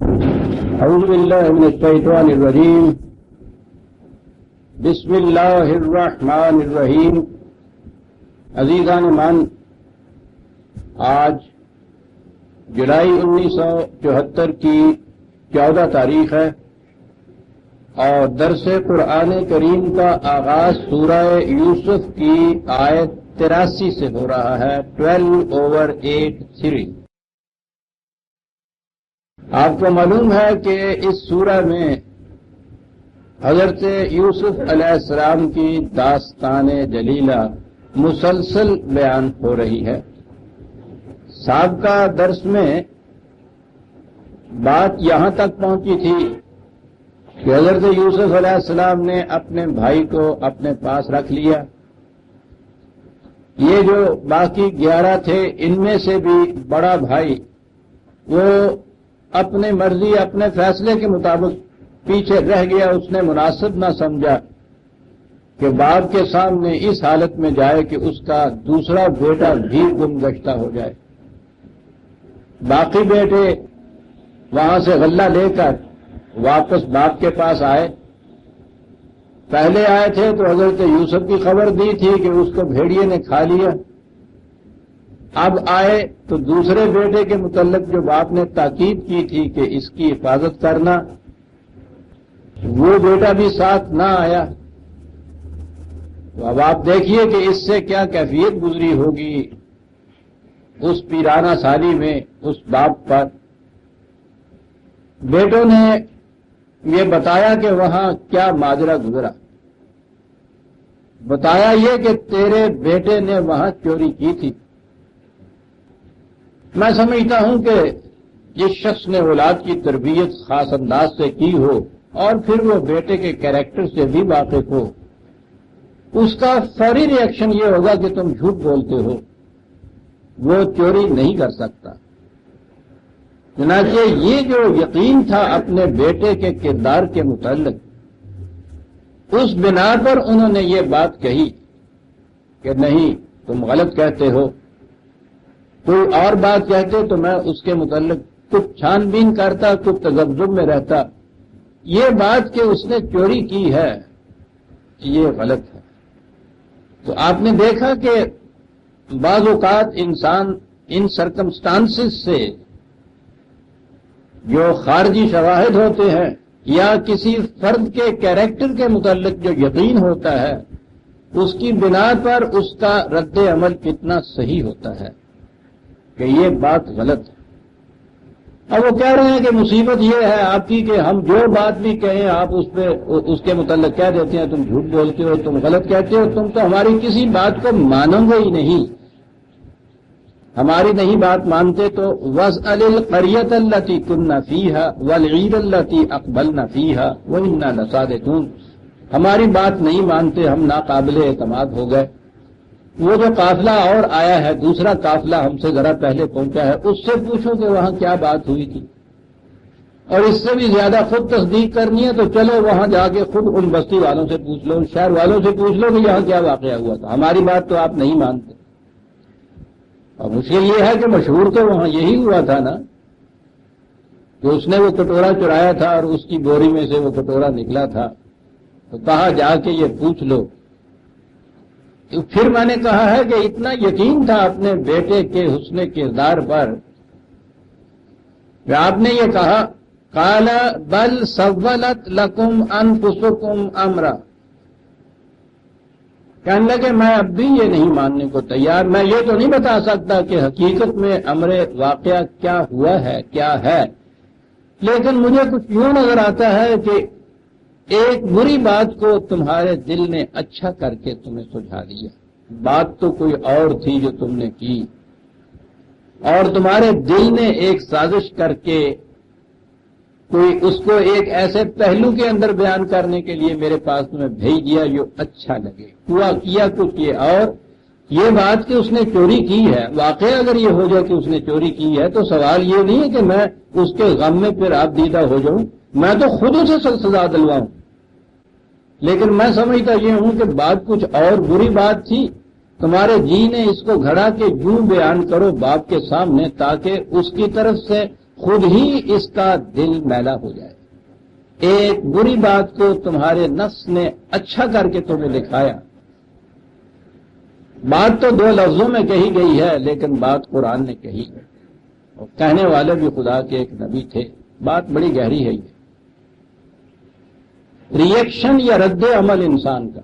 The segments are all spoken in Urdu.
اعوذ باللہ من الشیطان الرجیم بسم اللہ الرحمن الرحیم۔ عزیزان من، آج جولائی 1974 کی 14 تاریخ ہے اور درس قرآن کریم کا آغاز سورہ یوسف کی آیت 83 سے ہو رہا ہے، 12/8-3۔ آپ کو معلوم ہے کہ اس سورہ میں حضرت یوسف علیہ السلام کی داستان جلیلہ مسلسل بیان ہو رہی ہے۔ سابقہ درس میں بات یہاں تک پہنچی تھی کہ حضرت یوسف علیہ السلام نے اپنے بھائی کو اپنے پاس رکھ لیا۔ یہ جو باقی 11 تھے، ان میں سے بھی بڑا بھائی وہ اپنے مرضی اپنے فیصلے کے مطابق پیچھے رہ گیا۔ اس نے مناسب نہ سمجھا کہ باپ کے سامنے اس حالت میں جائے کہ اس کا دوسرا بیٹا بھی گم گشتہ ہو جائے۔ باقی بیٹے وہاں سے غلہ لے کر واپس باپ کے پاس آئے۔ پہلے آئے تھے تو حضرت یوسف کی خبر دی تھی کہ اس کو بھیڑیے نے کھا لیا۔ اب آئے تو دوسرے بیٹے کے متعلق جو باپ نے تاکید کی تھی کہ اس کی حفاظت کرنا، وہ بیٹا بھی ساتھ نہ آیا۔ تو اب آپ دیکھیے کہ اس سے کیا کیفیت گزری ہوگی اس پیرانہ سالی میں اس باپ پر۔ بیٹوں نے یہ بتایا کہ وہاں کیا ماجرا گزرا۔ بتایا یہ کہ تیرے بیٹے نے وہاں چوری کی تھی۔ میں سمجھتا ہوں کہ جس شخص نے اولاد کی تربیت خاص انداز سے کی ہو اور پھر وہ بیٹے کے کیریکٹر سے بھی واقف ہو، اس کا فوری ری ایکشن یہ ہوگا کہ تم جھوٹ بولتے ہو، وہ چوری نہیں کر سکتا۔ چنانچہ یہ جو یقین تھا اپنے بیٹے کے کردار کے متعلق، اس بنا پر انہوں نے یہ بات کہی کہ نہیں، تم غلط کہتے ہو۔ کوئی اور بات کہتے تو میں اس کے متعلق کچھ چھان بین کرتا، کچھ تذبذب میں رہتا۔ یہ بات کہ اس نے چوری کی ہے، یہ غلط ہے۔ تو آپ نے دیکھا کہ بعض اوقات انسان ان سرکمسٹانسز سے جو خارجی شواہد ہوتے ہیں یا کسی فرد کے کیریکٹر کے متعلق جو یقین ہوتا ہے، اس کی بنا پر اس کا رد عمل کتنا صحیح ہوتا ہے کہ یہ بات غلط ہے۔ اب وہ کہہ رہے ہیں کہ مصیبت یہ ہے آپ کی کہ ہم جو بات بھی کہیں آپ اس کے متعلق کہہ دیتے ہیں، تم جھوٹ بولتے ہو، تم غلط کہتے ہو، تم تو ہماری کسی بات کو مانو گے ہی نہیں۔ ہماری نہیں بات مانتے تو وَاسْأَلِ الْقَرْيَةَ الَّتِي كُنَّا فِيهَا وَالْعِيرَ الَّتِي أَقْبَلْنَا فِيهَا وَإِنَّا لَصَادِقُونَ۔ ہماری بات نہیں مانتے، ہم ناقابل اعتماد ہو گئے۔ وہ جو قافلہ اور آیا ہے، دوسرا قافلہ ہم سے ذرا پہلے پہنچا ہے، اس سے پوچھو کہ وہاں کیا بات ہوئی تھی، اور اس سے بھی زیادہ خود تصدیق کرنی ہے تو چلو وہاں جا کے خود ان بستی والوں سے پوچھ لو، شہر والوں سے پوچھ لو کہ یہاں کیا واقعہ ہوا تھا۔ ہماری بات تو آپ نہیں مانتے۔ اور مشکل یہ ہے کہ مشہور تو وہاں یہی ہوا تھا نا کہ اس نے وہ کٹورا چرایا تھا اور اس کی بوری میں سے وہ کٹورا نکلا تھا، تو کہا جا کے یہ پوچھ لو۔ پھر میں نے کہا ہے کہ اتنا یقین تھا اپنے بیٹے کے حسن کردار پر کہ آپ نے یہ کہا قال بل سولت لکم انفسکم امرا، کہنے لگے میں اب بھی یہ نہیں ماننے کو تیار، میں یہ تو نہیں بتا سکتا کہ حقیقت میں امر واقعہ کیا ہوا ہے کیا ہے، لیکن مجھے کچھ یوں نظر آتا ہے کہ ایک بری بات کو تمہارے دل نے اچھا کر کے تمہیں سجھا دیا۔ بات تو کوئی اور تھی جو تم نے کی، اور تمہارے دل نے ایک سازش کر کے کوئی اس کو ایک ایسے پہلو کے اندر بیان کرنے کے لیے میرے پاس تمہیں بھیج دیا جو اچھا لگے۔ ہوا کیا کچھ یہ، اور یہ بات کہ اس نے چوری کی ہے، واقعہ اگر یہ ہو جائے کہ اس نے چوری کی ہے تو سوال یہ نہیں ہے کہ میں اس کے غم میں پھر آپ دیدہ ہو جاؤں، میں تو خود اسے سزا دلواؤں، لیکن میں سمجھتا یہ ہوں کہ بات کچھ اور بری بات تھی، تمہارے جی نے اس کو گھڑا کے یوں بیان کرو باپ کے سامنے تاکہ اس کی طرف سے خود ہی اس کا دل میلا ہو جائے. ایک بری بات کو تمہارے نفس نے اچھا کر کے تمہیں دکھایا. بات تو 2 لفظوں میں کہی گئی ہے لیکن بات قرآن نے کہی ہے اور کہنے والے بھی خدا کے ایک نبی تھے. بات بڑی گہری ہے. یہ ریئیکشن یا رد عمل انسان کا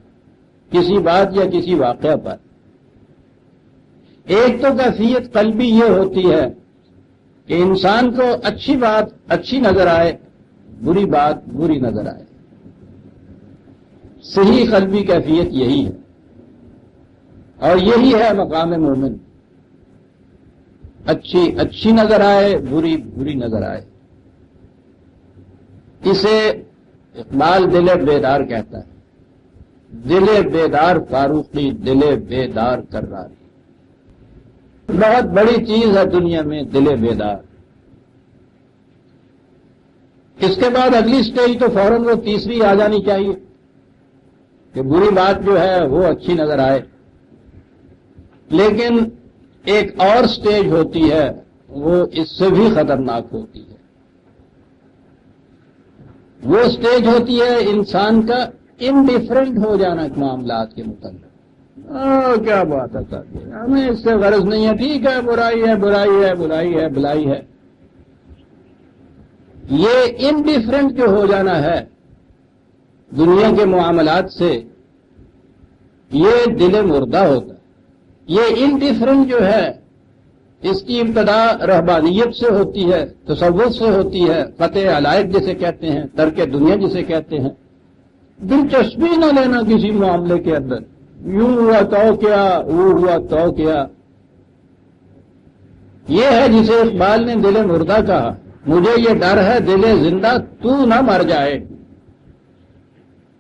کسی بات یا کسی واقعہ پر، ایک تو کیفیت قلبی یہ ہوتی ہے کہ انسان کو اچھی بات اچھی نظر آئے، بری بات بری نظر آئے. صحیح قلبی کیفیت یہی ہے اور یہی ہے مقام مومن. اچھی اچھی نظر آئے، بری بری نظر آئے. اسے اقبال دل بیدار کہتا ہے. دل بیدار فاروقی، دل بیدار کراری. بہت بڑی چیز ہے دنیا میں دل بیدار. اس کے بعد اگلی سٹیج تو فوراً وہ تیسری آ جانی چاہیے کہ بری بات جو ہے وہ اچھی نظر آئے. لیکن ایک اور سٹیج ہوتی ہے، وہ اس سے بھی خطرناک ہوتی ہے. وہ سٹیج ہوتی ہے انسان کا انڈیفرنٹ ہو جانا معاملات کے متعلق. کیا بات ہے سر، ہمیں اس سے غرض نہیں ہے، ٹھیک ہے، برائی ہے برائی ہے برائی ہے بلائی ہے. یہ انڈیفرنٹ جو ہو جانا ہے دنیا کے معاملات سے، یہ دل مردہ ہوتا ہے. یہ انڈیفرنٹ جو ہے اس کی ابتدا رہبانیت سے ہوتی ہے، تصوف سے ہوتی ہے، قطع علائق جسے کہتے ہیں، ترک دنیا جسے کہتے ہیں. دلچسپی نہ لینا کسی معاملے کے اندر، یوں ہوا تو کیا، وہ ہوا تو کیا. یہ ہے جسے اقبال نے دل مردہ کہا. مجھے یہ ڈر ہے دل زندہ تو نہ مر جائے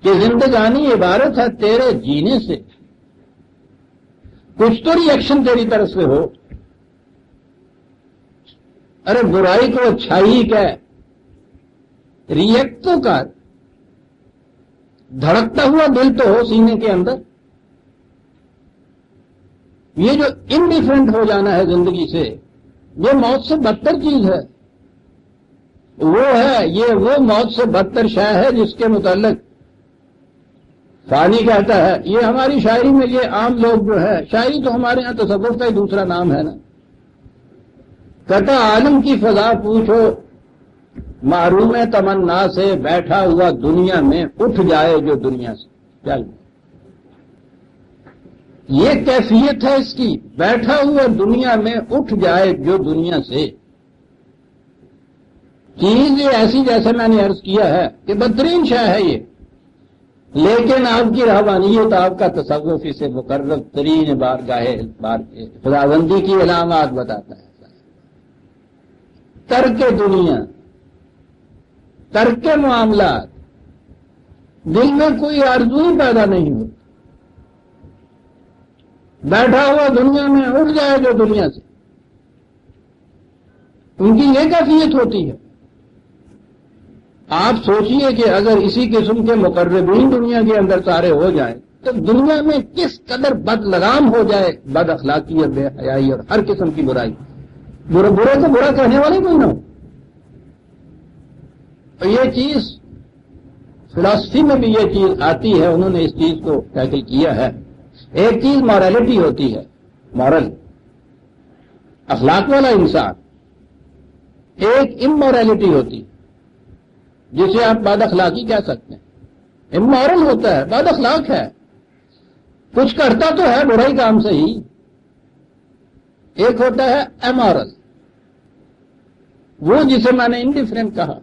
کہ زندگانی عبارت ہے تیرے جینے سے. کچھ تو ریئیکشن تیری طرف سے ہو. ارے برائی کو اچھائی کیا ہے، ریئیکٹ تو کر. دھڑکتا ہوا دل تو ہو سینے کے اندر. یہ جو انڈیفرنٹ ہو جانا ہے زندگی سے، یہ موت سے بدتر چیز ہے. وہ ہے، یہ وہ موت سے بدتر شے ہے جس کے متعلق فانی کہتا ہے. یہ ہماری شاعری میں یہ عام لوگ جو ہے، شاعری تو ہمارے ہاں تصوف کا ہی دوسرا نام ہے نا. کہتا عالم کی فضا پوچھو محروم تمنا سے، بیٹھا ہوا دنیا میں اٹھ جائے جو دنیا سے. چل یہ کیفیت ہے اس کی، بیٹھا ہوا دنیا میں اٹھ جائے جو دنیا سے. چیز یہ ایسی جیسے میں نے عرض کیا ہے کہ بدترین شے ہے یہ، لیکن آپ کی رہبانیت، آپ کا تصوف اسے مقرب ترین بارگاہ خداوندی کی علامات بتاتا ہے. ترک دنیا، ترک معاملات، دل میں کوئی آرزو ہی پیدا نہیں ہوتی. بیٹھا ہوا دنیا میں اٹھ جائے جو دنیا سے. ان کی یہ کیفیت ہوتی ہے. آپ سوچئے کہ اگر اسی قسم کے مقربین دنیا کے اندر سارے ہو جائیں تو دنیا میں کس قدر بد لگام ہو جائے، بد اخلاقی اور بے حیائی اور ہر قسم کی برائی. برے کو برا کہنے والے کوئی نہ ہو. اور یہ چیز فلسفی میں بھی یہ چیز آتی ہے، انہوں نے اس چیز کو ٹیکل کیا ہے. ایک چیز مورالٹی ہوتی ہے، مورل اخلاق والا انسان. ایک امورالٹی ہوتی جسے آپ بد اخلاقی کہہ سکتے ہیں. امورل ہوتا ہے، بد اخلاق ہے، کچھ کرتا تو ہے برائی کام سے ہی. ایک ہوتا ہے امورل، وہ جسے میں نے انڈیفرنٹ کہا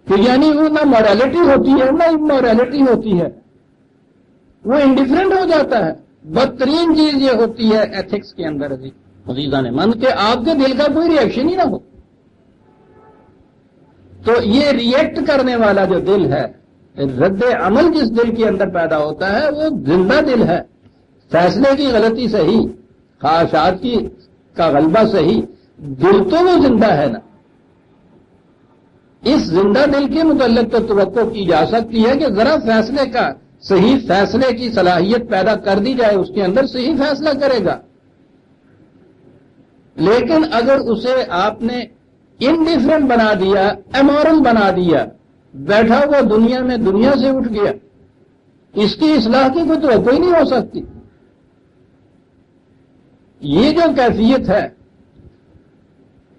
کہ یعنی وہ نہ مورالٹی ہوتی ہے نہ امورالٹی ہوتی ہے، وہ انڈیفرنٹ ہو جاتا ہے. بدترین چیز یہ ہوتی ہے ایتھکس کے اندر عزیزان من کہ آپ کے دل کا کوئی ریئیکشن ہی نہ ہو. تو یہ ریئیکٹ کرنے والا جو دل ہے، رد عمل جس دل کے اندر پیدا ہوتا ہے، وہ زندہ دل ہے. فیصلے کی غلطی سے ہی، خواہشات کا غلبہ سے ہی، دل تو وہ زندہ ہے نا. اس زندہ دل کے متعلق تو توقع کی جا سکتی ہے کہ ذرا فیصلے کا، صحیح فیصلے کی صلاحیت پیدا کر دی جائے، اس کے اندر صحیح فیصلہ کرے گا. لیکن اگر اسے آپ نے انڈیفرنٹ بنا دیا، امورل بنا دیا، بیٹھا ہوا دنیا میں دنیا سے اٹھ گیا، اس کی اصلاح کی کوئی توقع ہی نہیں ہو سکتی۔ یہ جو کیفیت ہے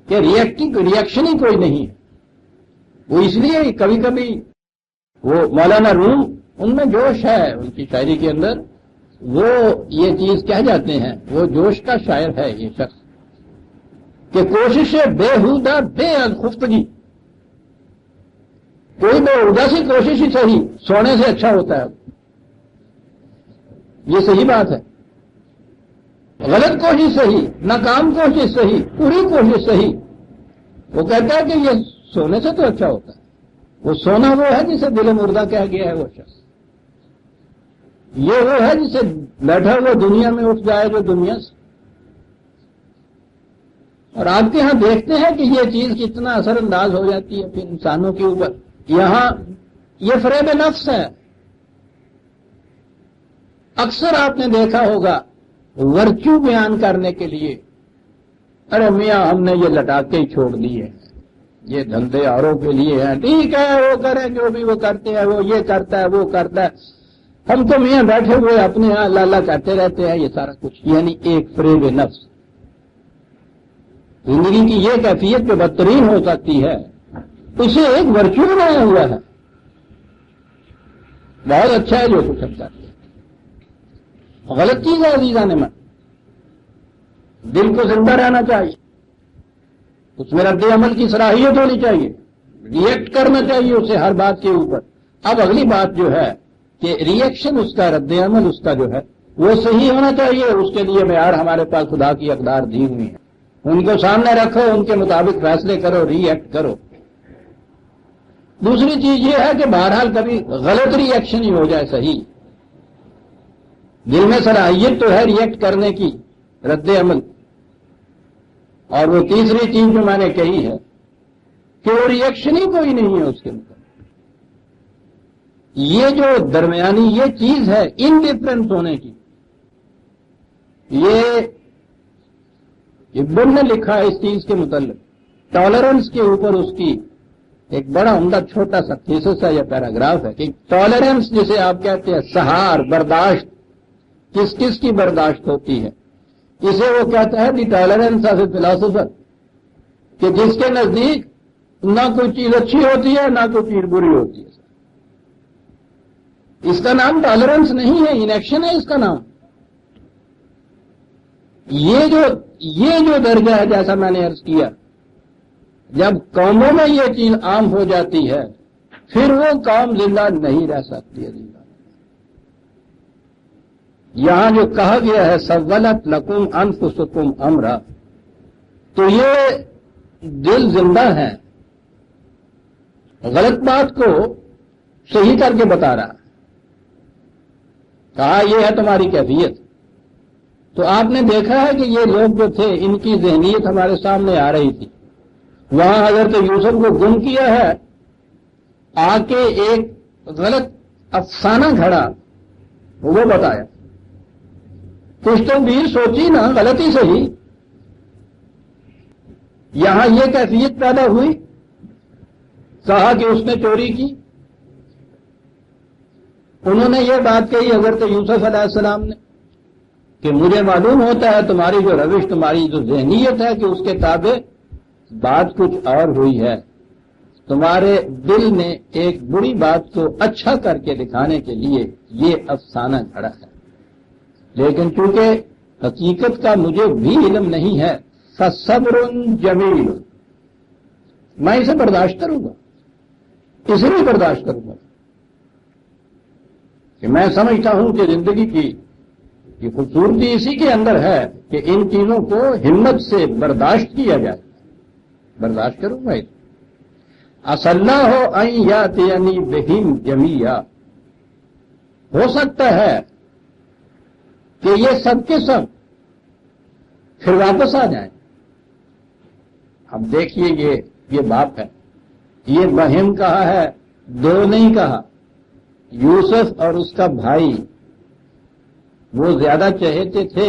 کہ ریئیکشن ہی کوئی نہیں ہے، وہ اس لیے کبھی کبھی وہ مولانا روم، ان میں جوش ہے، ان کی شاعری کے اندر وہ یہ چیز کہہ جاتے ہیں، وہ جوش کا شاعر ہے یہ شخص، کہ کوشش بےہودہ بے خفتگی، کوئی بےہودہ سی کوشش ہی صحیح سونے سے اچھا ہوتا ہے۔ یہ صحیح بات ہے، غلط کوشش صحیح، ناکام کوشش صحیح، پوری کوشش صحیح۔ وہ کہتا ہے کہ یہ سونے سے تو اچھا ہوتا ہے۔ وہ سونا وہ ہے جسے دل مردہ کہہ گیا ہے وہ شخص، یہ وہ ہے جسے بیٹھا ہوا دنیا میں اٹھ جائے جو دنیا سے۔ اور آپ کے ہاں دیکھتے ہیں کہ یہ چیز کتنا اثر انداز ہو جاتی ہے پھر انسانوں کے اوپر۔ یہاں یہ فریب نفس ہے۔ اکثر آپ نے دیکھا ہوگا ورچو بیان کرنے کے لیے، ارے میاں ہم نے یہ لٹاکے ہی چھوڑ دیے، یہ دھندے اوروں کے لیے ہیں، ٹھیک ہے وہ کریں جو بھی وہ کرتے ہیں، وہ یہ کرتا ہے وہ کرتا ہے، ہم تو میاں بیٹھے ہوئے اپنے یہاں اللہ اللہ کرتے رہتے ہیں، یہ سارا کچھ یعنی ایک فریب نفس۔ زندگی کی یہ کیفیت جو بدترین ہو سکتی ہے اسے ایک ورچو بنایا ہوا ہے۔ بہت اچھا ہے جو کچھ ہم کرتے ہیں، غلط چیز ہے عزیزان من۔ دل کو زندہ رہنا چاہیے، اس میں رد عمل کی صلاحیت ہونی چاہیے، ریئیکٹ کرنا چاہیے اسے ہر بات کے اوپر۔ اب اگلی بات جو ہے کہ ریئیکشن اس کا، رد عمل اس کا جو ہے وہ صحیح ہونا چاہیے۔ اس کے لیے معیار ہمارے پاس خدا کی اقدار دی ہوئی ہیں، ان کو سامنے رکھو، ان کے مطابق فیصلے کرو، ریئیکٹ کرو۔ دوسری چیز یہ ہے کہ بہرحال کبھی غلط ریئیکشن ہی ہو جائے صحیح، دل میں صلاحیت تو ہے ریئیکٹ کرنے کی، رد عمل۔ اور وہ تیسری چیز جو میں نے کہی ہے کہ وہ ریئیکشن ہی کوئی نہیں ہے اس کے مطابق۔ یہ جو درمیانی یہ چیز ہے انڈیفرنس ہونے کی، یہ ابن نے لکھا ہے اس چیز کے متعلق، ٹالرنس کے اوپر اس کی ایک بڑا عمدہ چھوٹا سا تھیسس ہے یا پیراگراف ہے کہ ٹالرنس جسے آپ کہتے ہیں، سہار، برداشت، کس کس کی برداشت ہوتی ہے، اسے وہ کہتا ہے دی ٹالرنس آف اے فلاسفر، کہ جس کے نزدیک نہ کوئی چیز اچھی ہوتی ہے نہ کوئی چیز بری ہوتی ہے۔ اس کا نام ٹالرنس نہیں ہے، انیکشن ہے اس کا نام۔ یہ جو درجہ ہے، جیسا میں نے عرض کیا، جب قوموں میں یہ چیز عام ہو جاتی ہے پھر وہ قوم زندہ نہیں رہ سکتی ہے۔ یہاں جو کہا گیا ہے سولت لکم انفسکم امرا، تو یہ دل زندہ ہے، غلط بات کو صحیح کر کے بتا رہا، کہا یہ ہے تمہاری کیفیت۔ تو آپ نے دیکھا ہے کہ یہ لوگ جو تھے ان کی ذہنیت ہمارے سامنے آ رہی تھی۔ وہاں حضرت یوسف کو گم کیا ہے، آ کے ایک غلط افسانہ گھڑا، وہ بتایا، کچھ تو بھی سوچی نا، غلطی صحیح۔ یہاں یہ کیفیت پیدا ہوئی، کہا کہ اس نے چوری کی۔ انہوں نے یہ بات کہی حضرت یوسف علیہ السلام نے کہ مجھے معلوم ہوتا ہے تمہاری جو روش، تمہاری جو ذہنیت ہے کہ اس کے تابع بات کچھ اور ہوئی ہے، تمہارے دل نے ایک بری بات کو اچھا کر کے دکھانے کے لیے یہ افسانہ گھڑا ہے، لیکن چونکہ حقیقت کا مجھے بھی علم نہیں ہے، فصبر جمیل، میں اسے برداشت کروں گا، اسے بھی برداشت کروں گا کہ میں سمجھتا ہوں کہ زندگی کی یہ خوبصورتی اسی کے اندر ہے کہ ان چیزوں کو ہمت سے برداشت کیا جائے، برداشت کروں گا۔ اصلہ ہو این یاتینی بہم جمیعا، ہو سکتا ہے کہ یہ سب کے سب پھر واپس آ جائیں۔ اب دیکھیے یہ باپ ہے، یہ بہم کہا ہے، دو نہیں کہا۔ یوسف اور اس کا بھائی وہ زیادہ چہتے تھے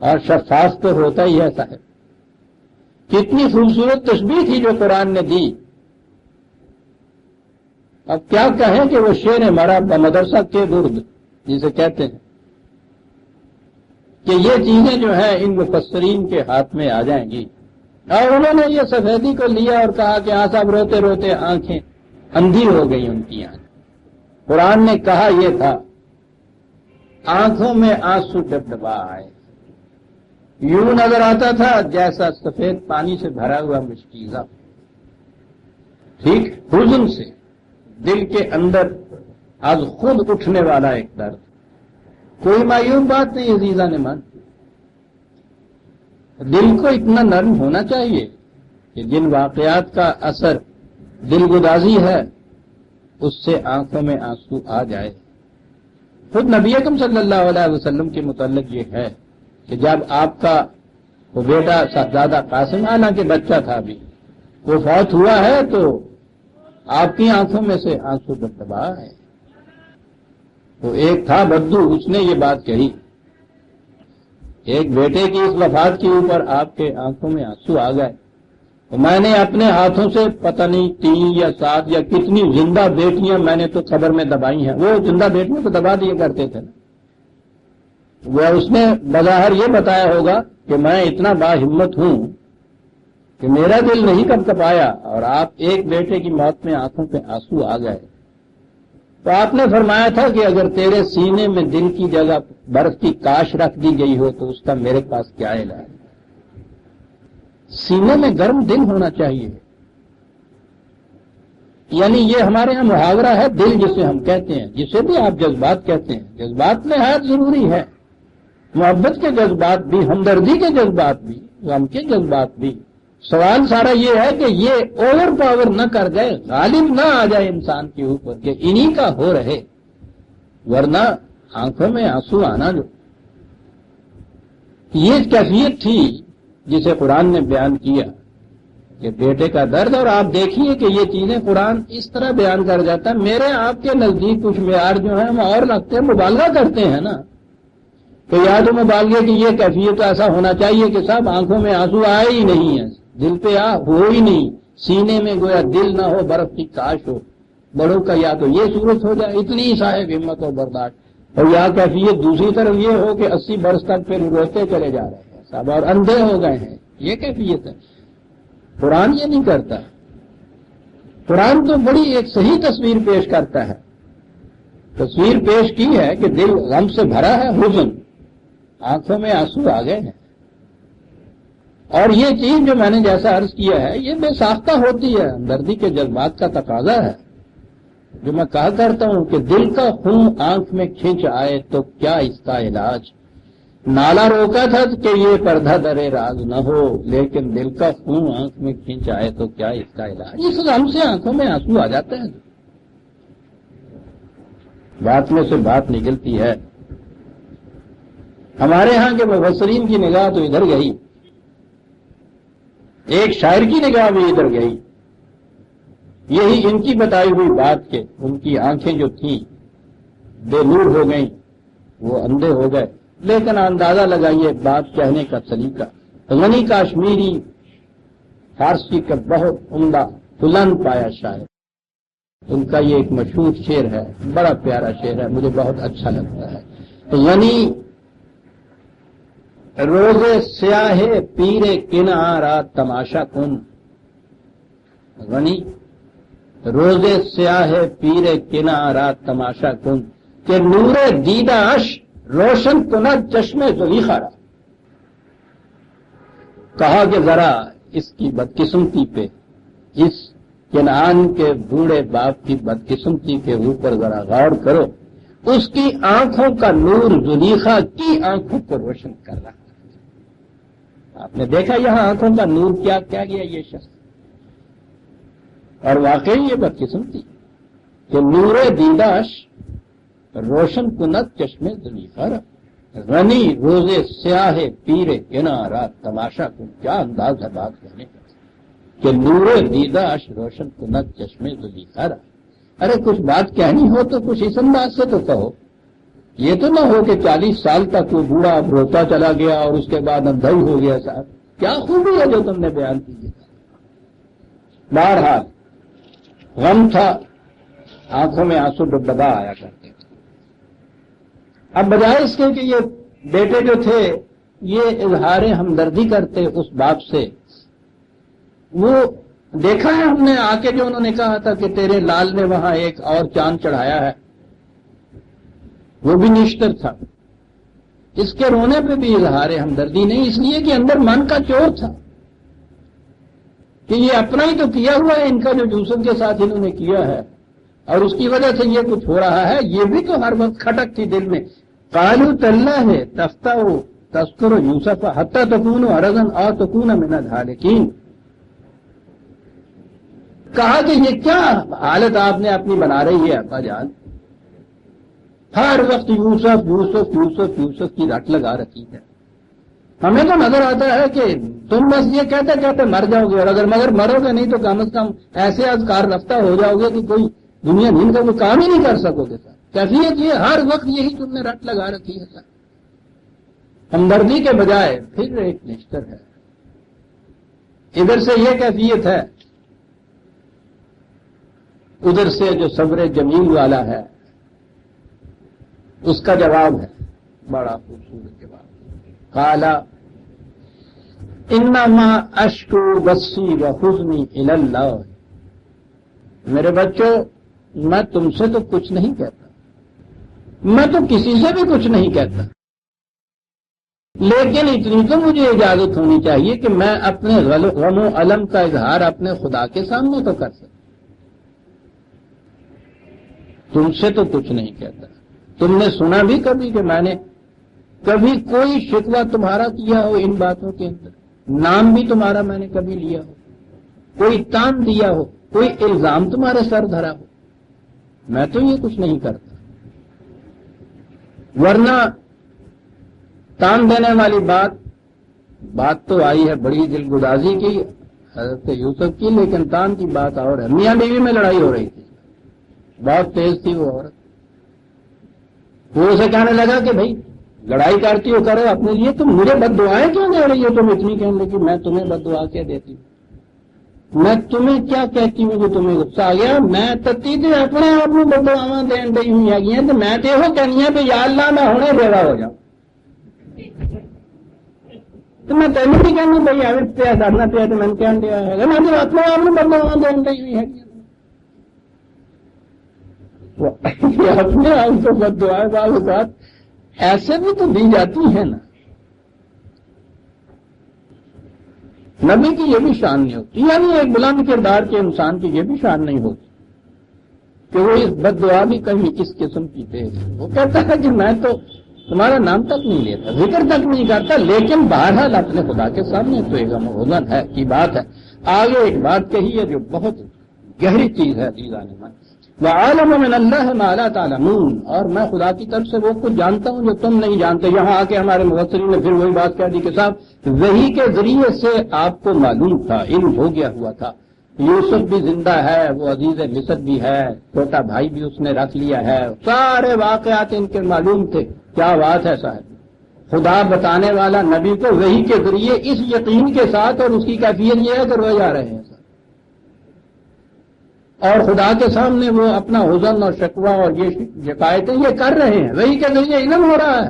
اور شفاف تو ہوتا ہی ہے صاحب. کتنی خوبصورت تشبیہ تھی جو قرآن نے دی. اب کیا کہیں کہ وہ شیر مرا مدرسہ کے برد جسے کہتے ہیں کہ یہ چیزیں جو ہیں ان مفسرین کے ہاتھ میں آ جائیں گی. اور انہوں نے یہ سفیدی کو لیا اور کہا کہ ہاں صاحب روتے روتے آنکھیں اندھی ہو گئی ان کی آنکھیں. قرآن نے کہا یہ تھا آنکھوں میں آنسو ڈبڈبا آئے. یوں نظر آتا تھا جیسا سفید پانی سے بھرا ہوا مشکیزہ. ٹھیک حزن سے دل کے اندر آج خود اٹھنے والا ایک درد. کوئی معیوب بات نہیں عزیزہ نے مان. دل کو اتنا نرم ہونا چاہیے کہ جن واقعات کا اثر دل گدازی ہے اس سے آنکھوں میں آنسو آ جائے. خود نبی اکرم صلی اللہ علیہ وسلم کے متعلق یہ ہے کہ جب آپ کا وہ بیٹا شہزادہ قاسم حالانکہ بچہ تھا بھی وہ فوت ہوا ہے تو آپ کی آنکھوں میں سے آنسو ڈبڈبا ہے. وہ ایک تھا بدو اس نے یہ بات کہی ایک بیٹے کی اس وفات کے اوپر آپ کے آنکھوں میں آنسو آ گئے. تو میں نے اپنے ہاتھوں سے پتہ نہیں 3 یا 7 یا کتنی زندہ بیٹیاں میں نے تو قبر میں دبائی ہیں. وہ زندہ بیٹیاں تو دبا دیا کرتے تھے. وہ اس نے بظاہر یہ بتایا ہوگا کہ میں اتنا باہمت ہوں کہ میرا دل نہیں کپکپایا اور آپ ایک بیٹے کی موت میں آنکھوں پہ آنسو آ گئے. تو آپ نے فرمایا تھا کہ اگر تیرے سینے میں دل کی جگہ برف کی کاش رکھ دی گئی ہو تو اس کا میرے پاس کیا علاج. سینے میں گرم دل ہونا چاہیے. یعنی یہ ہمارے یہاں محاورہ ہے دل جسے ہم کہتے ہیں, جسے بھی آپ جذبات کہتے ہیں. جذبات نہایت ضروری ہے, محبت کے جذبات بھی, ہمدردی کے جذبات بھی, غم کے جذبات بھی. سوال سارا یہ ہے کہ یہ اوور پاور نہ کر جائے, غالب نہ آ جائے انسان کے اوپر کہ انہی کا ہو رہے, ورنہ آنکھوں میں آنسو آنا جو یہ کیفیت تھی جسے قرآن نے بیان کیا کہ بیٹے کا درد. اور آپ دیکھیے کہ یہ چیزیں قرآن اس طرح بیان کر جاتا ہے. میرے آپ کے نزدیک کچھ معیار جو ہیں ہم اور رکھتے ہیں, مبالغہ کرتے ہیں نا. تو یا تو مبالغے کی یہ کیفیت ایسا ہونا چاہیے کہ صاحب آنکھوں میں آنسو آئے ہی نہیں ہے, دل پہ ہو ہی نہیں, سینے میں گویا دل نہ ہو, برف کی کاش ہو. بڑوں کا یا تو یہ صورت ہو جائے, اتنی صاحب ہمت اور برداشت, اور یا کیفیت دوسری طرف یہ ہو کہ 80 برس تک پھر روتے چلے جا رہے ہیں صاحب اور اندھے ہو گئے ہیں. یہ کیفیت ہے. قرآن یہ نہیں کرتا. قرآن تو بڑی ایک صحیح تصویر پیش کرتا ہے. تصویر پیش کی ہے کہ دل غم سے بھرا ہے, حزن, آنکھوں میں آنسو آ گئے ہیں. اور یہ چیز جو میں نے جیسا عرض کیا ہے یہ بے ساختہ ہوتی ہے, ہمدردی کے جذبات کا تقاضا ہے. جو میں کہا کرتا ہوں کہ دل کا خون آنکھ میں کھینچ آئے تو کیا اس کا علاج. نالا روکا تھا کہ یہ پردہ درے راز نہ ہو, لیکن دل کا خون آنکھ میں کھینچ آئے تو کیا اس کا علاج. اس غم سے آنکھوں میں آنسو آ جاتے ہیں. بات میں سے بات نکلتی ہے. ہمارے ہاں کے مفسرین کی نگاہ تو ادھر گئی, ایک شاعر کی نگاہ بھی ادھر گئی. یہی ان کی بتائی ہوئی بات کہ ان کی آنکھیں جو تھیں بے نور ہو گئیں, وہ اندھے ہو گئے. لیکن اندازہ لگائیے بات کہنے کا طریقہ. غنی کاشمیری فارسی کا بہت عمدہ بلند پایا شاعر, ان کا یہ ایک مشہور شعر ہے, بڑا پیارا شعر ہے, مجھے بہت اچھا لگتا ہے. غنی روزے سیاہ پیرے کنارا تماشا کن. غنی روزے سیاہ پیرے کنارا تماشا کن کہ نور دیدہ اش روشن کند چشمے زلیخا را. کہا کہ ذرا اس کی بدقسمتی پہ, اس کنعان کے بوڑھے باپ کی بدقسمتی کے اوپر ذرا غور کرو. اس کی آنکھوں کا نور زلیخا کی آنکھوں کو روشن کر رہا ہے. آپ نے دیکھا یہاں آنکھوں کا نور کیا کیا گیا یہ شخص, اور واقعی یہ بدقسمتی کہ نور دیداش روشن کنت چشمے زلیخا را. غنی روزے سیاہ پیرے کنارا تماشا کن. کیا انداز ہے بات کہنے کا کہ نور دیداش روشن کنت چشمے زلیخا را. ارے کچھ بات کہنی ہو تو کچھ اس انداز سے تو کہو. یہ تو نہ ہو کہ 40 سال تک وہ بوڑھا روتا چلا گیا اور اس کے بعد اندھا ہی ہو گیا. صاحب کیا خوبی ہے جو تم نے بیان کی ہے. بہرحال غم تھا, آنکھوں میں آنسو ڈبڈبا آیا کرتے تھے. اب بجائے اس کے کہ یہ بیٹے جو تھے یہ اظہار ہمدردی کرتے اس باپ سے, وہ دیکھا ہے ہم نے آ کے جو انہوں نے کہا تھا کہ تیرے لال نے وہاں ایک اور چاند چڑھایا ہے, وہ بھی نشتر تھا. اس کے رونے پہ بھی اظہار ہمدردی نہیں, اس لیے کہ اندر من کا چور تھا کہ یہ اپنا ہی تو کیا ہوا ہے ان کا جو یوسف کے ساتھ انہوں نے کیا ہے, اور اس کی وجہ سے یہ کچھ ہو رہا ہے. یہ بھی تو ہر وقت کھٹک تھی دل میں. قالوا تاللہ تفتأ تذکر یوسف حتی تکون ارضا او تکون من الہالکین. کہا کہ یہ کیا حالت آپ نے اپنی بنا رہی ہے ابا جان, ہر وقت یوسف یوسف یوسف یوسف کی رٹ لگا رکھی ہے. ہمیں تو نظر آتا ہے کہ تم بس یہ کہتے کہتے مر جاؤ گے, اور اگر مگر مرو گے نہیں تو کم از کم ایسے اذکار رفتہ ہو جاؤ گے کہ کوئی دنیا دین کا کوئی کام ہی نہیں کر سکو گے. کیفیت یہ ہر وقت یہی تم نے رٹ لگا رکھی ہے. ہمدردی کے بجائے پھر ایک نشتر ہے. ادھر سے یہ کیفیت ہے, ادھر سے جو صبر جمیل والا ہے اس کا جواب ہے بڑا خوبصورت جواب. قالا انما اشکو بثی وحزنی الی اللہ. میرے بچوں میں تم سے تو کچھ نہیں کہتا, میں تو کسی سے بھی کچھ نہیں کہتا, لیکن اتنی تو مجھے اجازت ہونی چاہیے کہ میں اپنے غم و الم کا اظہار اپنے خدا کے سامنے تو کر سکوں. تم سے تو کچھ نہیں کہتا. تم نے سنا بھی کبھی کہ میں نے کبھی کوئی شکوہ تمہارا کیا ہو ان باتوں کے اندر, نام بھی تمہارا میں نے کبھی لیا ہو, کوئی تان دیا ہو, کوئی الزام تمہارے سر دھرا ہو؟ میں تو یہ کچھ نہیں کرتا. ورنہ تان دینے والی بات تو آئی ہے بڑی دل گدازی کی حضرت یوسف کی, لیکن تان کی بات اور ہے. میاں بیوی میں لڑائی ہو رہی تھی, بہت تیز تھی وہ عورت. وہ اسے کہنے لگا کہ بھائی لڑائی کرتی ہو کرو اپنے لیے, تم مجھے بد دعائیں کیوں دے رہی ہو؟ تم اتنی کہنے لگی میں تمہیں بد دعا کیا دیتی ہوں؟ میں تمہیں کیا کہتی ہوں کہ تمہیں غصہ آ گیا؟ میں تتی تے اپنے آپ کو بد دعاواں دین ڈی ہوئی ہے, تو میں تو یہ کہنی ہے کہ یا اللہ میں ہونے بیوہ ہو جاؤں. تو میں تینوں بھی کہنا بھائی آگے پیا کرنا پیا تو میں نے کہن دیا ہے, میں تو اپنے آپ کو بد دعاواں دین ڈی ہوئی ہے. اپنے آپ کو بد دعائیں بعض اوقات ایسے بھی تو دی جاتی ہیں نا. نبی کی یہ بھی شان نہیں ہوتی, یعنی ایک بلند کردار کے انسان کی یہ بھی شان نہیں ہوتی کہ وہ اس بد دعا بھی کہیں کس قسم کی دے. وہ کہتا ہے کہ میں تو تمہارا نام تک نہیں لیتا, ذکر تک نہیں کرتا, لیکن بہرحال اپنے خدا کے سامنے تو ایک غم ہے کی بات ہے. آگے ایک بات کہی ہے جو بہت گہری چیز ہے عزیزان من. وَعَالَمُ مِنَ اللَّهِ مَا لَا تَعْلَمُونَ, اور میں خدا کی طرف سے وہ کچھ جانتا ہوں جو تم نہیں جانتے. یہاں آ کے ہمارے مفسرین نے پھر وہی بات کہہ دی کہ صاحب وحی کے ذریعے سے آپ کو معلوم تھا, علم ہو گیا ہوا تھا. یوسف بھی زندہ ہے, وہ عزیز مصر بھی ہے, چھوٹا بھائی بھی اس نے رکھ لیا ہے, سارے واقعات ان کے معلوم تھے. کیا بات ہے صاحب, خدا بتانے والا نبی کو وحی کے ذریعے اس یقین کے ساتھ, اور اس کی کیفیت یہ ہے کہ روئے جا رہے ہیں اور خدا کے سامنے وہ اپنا حزن اور شکوہ اور یہ شکایتیں یہ کر رہے ہیں, وہی کے ذریعے علم ہو رہا ہے.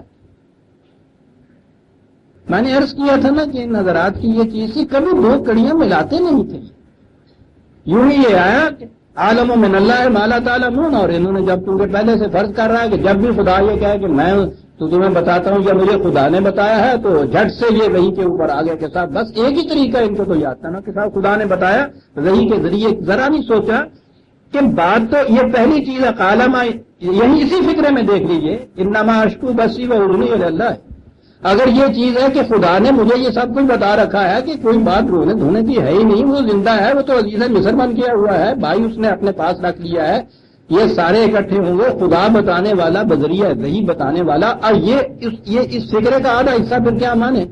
میں نے عرض کیا تھا نا کہ ان نظرات کی یہ چیز کبھی دو کڑیاں ملاتے نہیں تھے. یوں ہی یہ آیا کہ عالم من اللہ ما لا تعلمون, اور انہوں نے جب تم پہلے سے فرض کر رہا ہے کہ جب بھی خدا یہ کہے کہ میں تو تمہیں بتاتا ہوں یا مجھے خدا نے بتایا ہے, تو جھٹ سے یہ وحی کے اوپر آگے کے ساتھ بس ایک ہی طریقہ ان کو تو یاد تھا نا کہ صاحب خدا نے بتایا وحی کے ذریعے. ذرا نہیں سوچا کہ بات تو یہ پہلی چیز ہے, کالما یہی اسی فکرے میں دیکھ لیجئے, انما اشکو بثی وحزنی الی اللہ. اگر یہ چیز ہے کہ خدا نے مجھے یہ سب کچھ بتا رکھا ہے کہ کوئی بات رونے دھونے کی ہے ہی نہیں, وہ زندہ ہے, وہ تو عزیز مصر بن کیا ہوا ہے, بھائی اس نے اپنے پاس رکھ لیا ہے, یہ سارے اکٹھے ہوں گے, خدا بتانے والا بذریعہ وحی بتانے والا, اور یہ اس فکرے کا آدھا حصہ پھر کیا مانے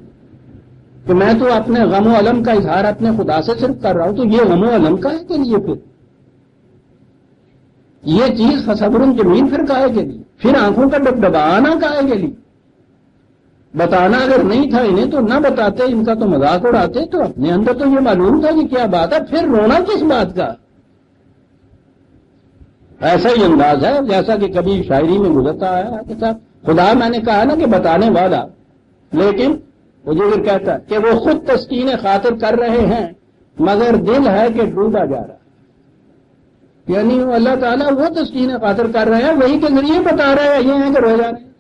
کہ میں تو اپنے غم و الم کا اظہار اپنے خدا سے صرف کر رہا ہوں, تو یہ غم و الم کا ہے کہ لیے پھر یہ چیز فصبر جمیل پھر کائے کے لیے، پھر آنکھوں کا ڈبڈبانا کائے کے لیے؟ بتانا اگر نہیں تھا انہیں تو نہ بتاتے، ان کا تو مذاق اڑاتے، تو اپنے اندر تو یہ معلوم تھا کہ کیا بات ہے، پھر رونا کس بات کا؟ ایسا ہی انداز ہے جیسا کہ کبھی شاعری میں گزرتا آیا کہ صاحب خدا میں نے کہا نا کہ بتانے والا، لیکن حضور کہتا ہے کہ وہ خود تسکین خاطر کر رہے ہیں مگر دل ہے کہ ڈوبا جا رہا، یعنی اللہ تعالیٰ وہ تسکین خاطر کر رہے ہیں، وہی کے ذریعے بتا رہے ہیں، یہ ہیں کہ رو جا رہے ہیں۔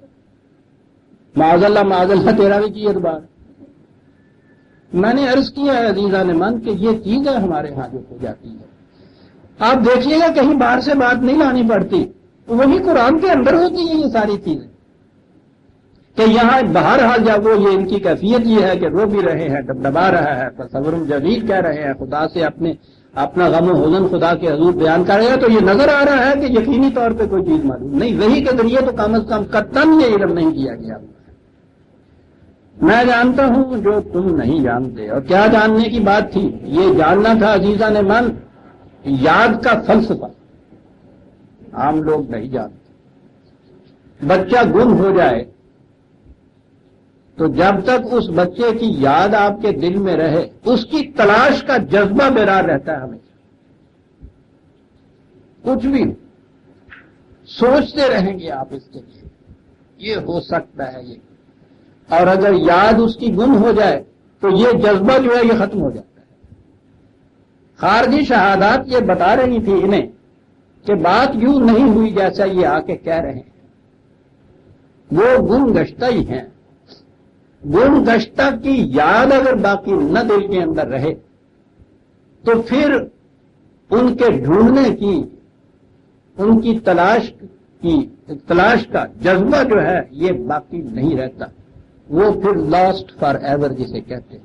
معاذ اللہ تیرا بھی کی اعتبار۔ میں نے عرض کیا ہے عزیزان من کہ یہ چیز ہے ہمارے ہاں جو ہو جاتی ہے، آپ دیکھیے گا کہیں باہر سے بات نہیں لانی پڑتی، وہی قرآن کے اندر ہوتی ہیں یہ ساری چیزیں، کہ یہاں بہرحال جب وہ یہ ان کی کیفیت یہ ہے کہ رو بھی رہے ہیں، ڈبڈبا رہا ہے، تصور جلیل کہہ رہے ہیں، خدا سے اپنا غم و حزن خدا کے حضور بیان کر رہے ہیں، تو یہ نظر آ رہا ہے کہ یقینی طور پہ کوئی چیز معلوم نہیں، وہی کے ذریعے تو کم از کم قطعاً یہ علم نہیں دیا گیا۔ میں جانتا ہوں جو تم نہیں جانتے، اور کیا جاننے کی بات تھی؟ یہ جاننا تھا عزیزان من یاد کا فلسفہ، عام لوگ نہیں جانتے۔ بچہ گم ہو جائے تو جب تک اس بچے کی یاد آپ کے دل میں رہے، اس کی تلاش کا جذبہ بیدار رہتا ہے ہمیشہ، کچھ بھی سوچتے رہیں گے آپ اس کے لیے، یہ ہو سکتا ہے یہ، اور اگر یاد اس کی گم ہو جائے تو یہ جذبہ جو ہے یہ ختم ہو جاتا ہے۔ خارجی شہادات یہ بتا رہی تھی انہیں کہ بات یوں نہیں ہوئی جیسا یہ آ کے کہہ رہے ہیں، وہ گم گشتہ ہی ہیں۔ گم گشتہ کی یاد اگر باقی نہ دل کے اندر رہے تو پھر ان کے ڈھونڈنے کی، ان کی تلاش کا جذبہ جو ہے یہ باقی نہیں رہتا، وہ پھر لاسٹ فار ایور جسے کہتے ہیں۔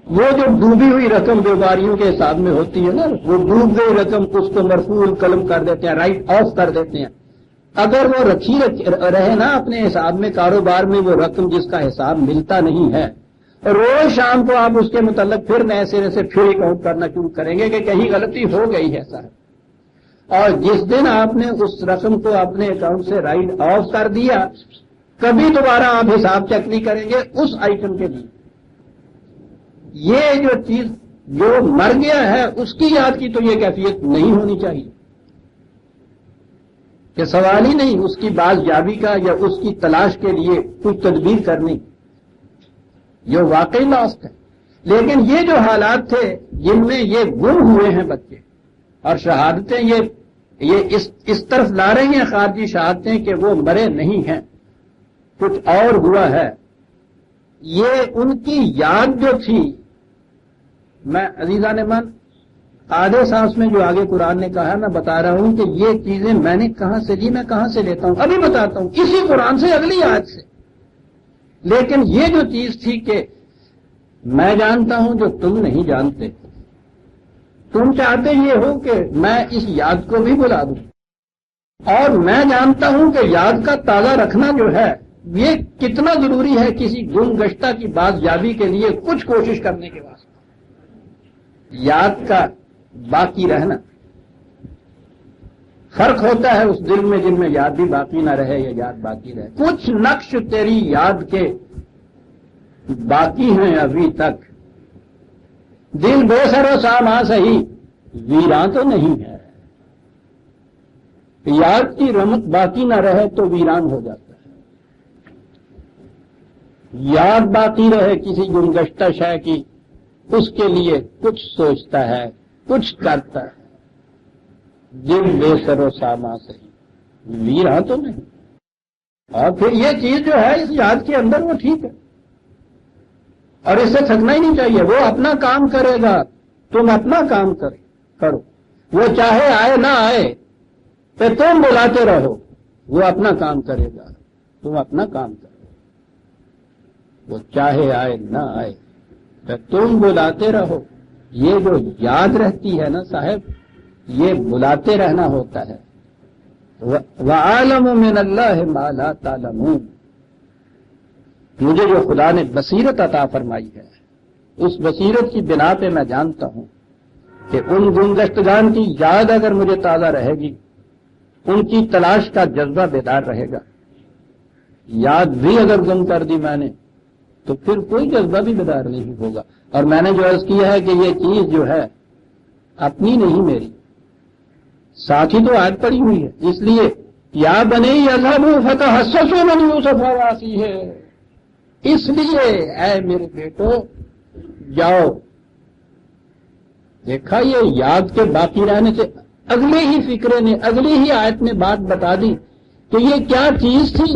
وہ جو ڈوبی ہوئی رقم بیماریوں کے حساب میں ہوتی ہے نا، وہ ڈوب گئی رقم، اس کو مرفوع القلم کر دیتے ہیں، رائٹ آف کر دیتے ہیں۔ اگر وہ رکھی رہے نا اپنے حساب میں، کاروبار میں وہ رقم جس کا حساب ملتا نہیں ہے، روز شام کو آپ اس کے متعلق پھر نئے سرے سے پھر اکاؤنٹ کرنا شروع کریں گے کہ کہیں غلطی ہو گئی ہے صاحب، اور جس دن آپ نے اس رقم کو اپنے اکاؤنٹ سے رائٹ آف کر دیا، کبھی دوبارہ آپ حساب چیک نہیں کریں گے اس آئٹم کے لیے۔ یہ جو چیز جو مر گیا ہے اس کی یاد کی تو یہ کیفیت نہیں ہونی چاہیے، کہ سوال ہی نہیں اس کی بازیابی کا یا اس کی تلاش کے لیے کچھ تدبیر کرنی، یہ واقعی لاسٹ ہے۔ لیکن یہ جو حالات تھے جن میں یہ گم ہوئے ہیں بچے، اور شہادتیں یہ اس طرف لا رہی ہیں خارجی شہادتیں کہ وہ مرے نہیں ہیں، کچھ اور ہوا ہے، یہ ان کی یاد جو تھی۔ میں عزیزان من آدھے سانس میں جو آگے قرآن نے کہا میں بتا رہا ہوں کہ یہ چیزیں میں نے کہاں سے لی، میں کہاں سے لیتا ہوں، ابھی بتاتا ہوں اسی قرآن سے اگلی آیت سے۔ لیکن یہ جو چیز تھی کہ میں جانتا ہوں جو تم نہیں جانتے، تم چاہتے یہ ہو کہ میں اس یاد کو بھی بلا دوں، اور میں جانتا ہوں کہ یاد کا تازہ رکھنا جو ہے یہ کتنا ضروری ہے کسی گم گشتہ کی بازیابی کے لیے کچھ کوشش کرنے کے واسطے۔ یاد کا باقی رہنا، فرق ہوتا ہے اس دل میں جن میں یاد بھی باقی نہ رہے یا یاد باقی رہے۔ کچھ نقش تیری یاد کے باقی ہیں ابھی تک، دل بے سر و سامان صحیح ویران تو نہیں ہے۔ یاد کی رمق باقی نہ رہے تو ویران ہو جاتا ہے۔ یاد باقی رہے کسی گمگشتہ شے کی، اس کے لیے کچھ سوچتا ہے، کچھ کرتا ہے، دل بے سر و سامان صحیح ویران تو نہیں۔ اور پھر یہ چیز جو ہے اس یاد کے اندر وہ ٹھیک ہے، اور اس سے تھکنا ہی نہیں چاہیے۔ وہ اپنا کام کرے گا، تم اپنا کام کرو، وہ چاہے آئے نہ آئے تو تم بلاتے رہو، وہ اپنا کام کرے گا، تم اپنا کام کرو۔ وہ چاہے آئے نہ آئے تو تم بلاتے رہو۔ یہ جو یاد رہتی ہے نا صاحب، یہ بلاتے رہنا ہوتا ہے۔ وَعَالَمُ مِنَ اللَّهِ مَا لَا تَعْلَمُونَ، مجھے جو خدا نے بصیرت عطا فرمائی ہے، اس بصیرت کی بنا پہ میں جانتا ہوں کہ ان گمگشتگان کی یاد اگر مجھے تازہ رہے گی ان کی تلاش کا جذبہ بیدار رہے گا. یاد بھی اگر گم کر دی میں نے تو پھر کوئی جذبہ بھی بیدار نہیں ہوگا. اور میں نے جو عرض کیا ہے کہ یہ چیز جو ہے اپنی نہیں میری، ساتھی تو آج پڑی ہوئی ہے. اس لیے یا بنی یذهبوا فتحسسوا من یوسف واخیہ، اس لیے اے میرے بیٹو جاؤ. دیکھا یہ یاد کے باقی رہنے سے اگلے ہی فکرے نے اگلی ہی آیت میں بات بتا دی کہ یہ کیا چیز تھی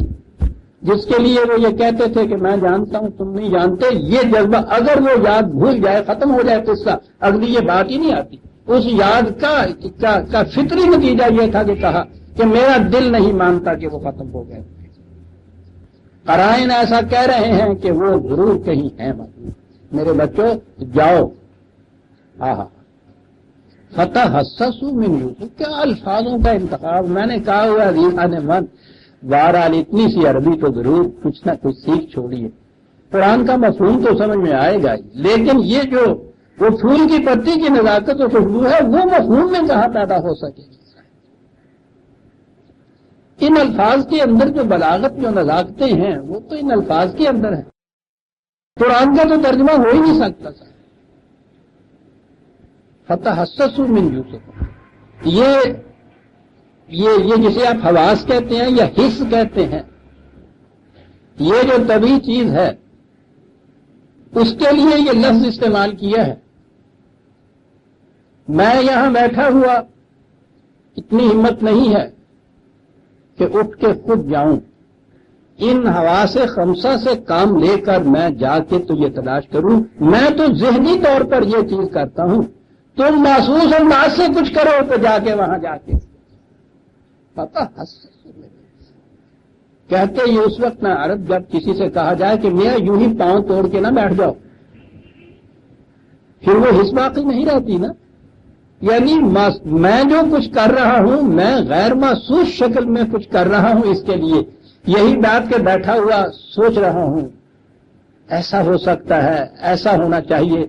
جس کے لیے وہ یہ کہتے تھے کہ میں جانتا ہوں تم نہیں جانتے. یہ جذبہ اگر وہ یاد بھول جائے، ختم ہو جائے قصہ، اگلی یہ بات ہی نہیں آتی. اس یاد کا فطری نتیجہ یہ تھا کہ کہا کہ میرا دل نہیں مانتا کہ وہ ختم ہو گئے. قرائن ایسا کہہ رہے ہیں کہ وہ ضرور کہیں ہیں موجود. میرے بچوں جاؤ. فتحسسوا من یوسف، کیا الفاظوں کا انتخاب. میں نے کہا ہوا عزیزان من، بہرحال اتنی سی عربی تو ضرور کچھ نہ کچھ سیکھ چھوڑیے. قرآن کا مفہوم تو سمجھ میں آئے گا ہی، لیکن یہ جو وہ پھول کی پتی کی نزاکت و خوشبو ہے وہ مفہوم میں کہاں پیدا ہو سکے گی. ان الفاظ کے اندر جو بلاغت جو نزاکتیں ہیں وہ تو ان الفاظ کے اندر ہیں. قرآن کا تو ترجمہ ہو ہی نہیں سکتا تھا. فتحسسوا من یوسف، یہ جسے آپ حواس کہتے ہیں یا حس کہتے ہیں، یہ جو طبیعی چیز ہے اس کے لیے یہ لفظ استعمال کیا ہے. میں یہاں بیٹھا ہوا اتنی ہمت نہیں ہے کہ اٹھ کے خود جاؤں. ان حواس خمسہ سے کام لے کر میں جا کے تو یہ تلاش کروں. میں تو ذہنی طور پر یہ چیز کرتا ہوں، تم محسوس انداز سے کچھ کرو تو جا کے وہاں جا کے پتہ کہتے یہ اس وقت نہ عرب جب کسی سے کہا جائے کہ میں یوں ہی پاؤں توڑ کے نہ بیٹھ جاؤ، پھر وہ حس باقی نہیں رہتی نا. یعنی میں جو کچھ کر رہا ہوں میں غیر محسوس شکل میں کچھ کر رہا ہوں. اس کے لیے یہی بات کے بیٹھا ہوا سوچ رہا ہوں ایسا ہو سکتا ہے، ایسا ہونا چاہیے.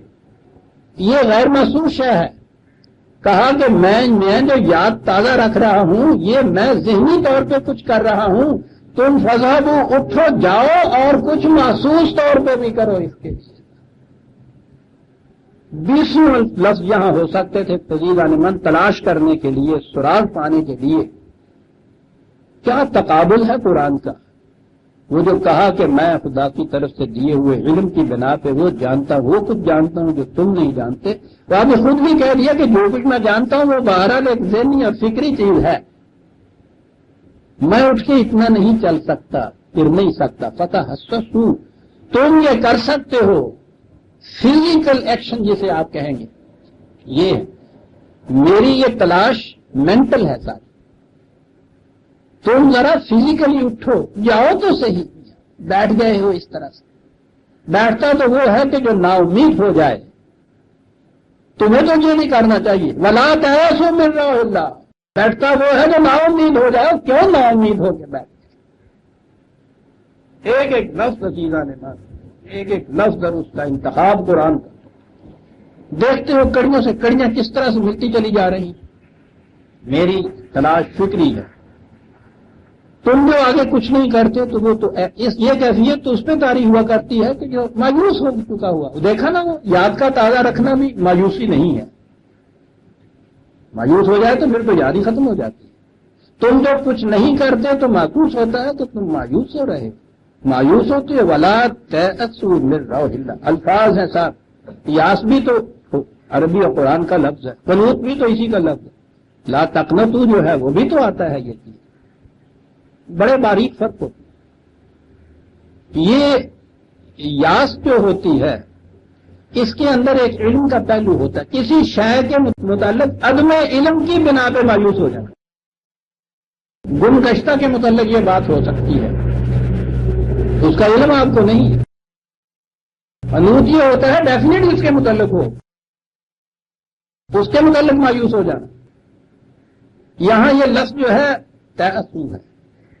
یہ غیر محسوس شے ہے. کہا کہ میں جو یاد تازہ رکھ رہا ہوں یہ میں ذہنی طور پہ کچھ کر رہا ہوں. تم فذہبوا، اٹھو جاؤ اور کچھ محسوس طور پہ بھی کرو. اس کے لیے 20 لفظ یہاں ہو سکتے تھے عزیزان من تلاش کرنے کے لیے، سراغ پانے کے لیے. کیا تقابل ہے قرآن کا. وہ جو کہا کہ میں خدا کی طرف سے دیے ہوئے علم کی بنا پہ وہ جانتا، وہ کچھ جانتا ہوں جو تم نہیں جانتے. تو آپ نے خود بھی کہہ دیا کہ جو کچھ میں جانتا ہوں وہ بہرحال ایک ذہنی اور فکری چیز ہے. میں اٹھ کے اتنا نہیں چل سکتا، پھر نہیں سکتا. فتحسسوا، تم یہ کر سکتے ہو. فزیکل ایکشن جسے آپ کہیں گے یہ ہے. میری یہ تلاش مینٹل ہے ساری. تم ذرا فزیکلی اٹھو جاؤ تو صحیح. بیٹھ گئے ہو اس طرح سے. بیٹھتا تو وہ ہے کہ جو نا امید ہو جائے. تمہیں تو یہ نہیں کرنا چاہیے. ولا تیأسوا من روح اللہ. بیٹھتا وہ ہے جو نا امید ہو جائے. کیوں نا امید ہو کے بیٹھ؟ ایک ایک لفظ عزیزان من، ایک ایک لفظ اور اس کا انتخاب قرآن کا. دیکھتے ہو کڑیوں سے کڑیاں کس طرح سے ملتی چلی جا رہی. میری تلاش فکری ہے. تم جو آگے کچھ نہیں کرتے تو وہ تو یہ کیفیت تو اس پہ طاری ہوا کرتی ہے کہ جو مایوس ہو چکا ہوا. دیکھا نا، وہ یاد کا تازہ رکھنا بھی مایوسی نہیں ہے. مایوس ہو جائے تو پھر تو یاد ہی ختم ہو جاتی ہے. تم جو کچھ نہیں کرتے تو معکوس ہوتا ہے تو تم مایوس ہو رہے. مایوس ہوتے ہیں. ولا تیأسوا من روح اللہ. الفاظ ہیں صاحب. یاس بھی تو عربی اور قرآن کا لفظ ہے. قنوت بھی تو اسی کا لفظ ہے. لا تقنطوا جو ہے وہ بھی تو آتا ہے. یہ چیز بڑے باریک فرق ہوتی. یہ یاس جو ہوتی ہے اس کے اندر ایک علم کا پہلو ہوتا ہے. کسی شے کے متعلق عدم علم کی بنا پہ مایوس ہو جانا. گم گشتہ کے متعلق یہ بات ہو سکتی ہے، اس کا علم آپ کو نہیں ہے. قنوت یہ ہوتا ہے ڈیفینیٹ اس کے متعلق ہو، اس کے متعلق مایوس ہو جانا. یہاں یہ لفظ جو ہے تیأسوا ہے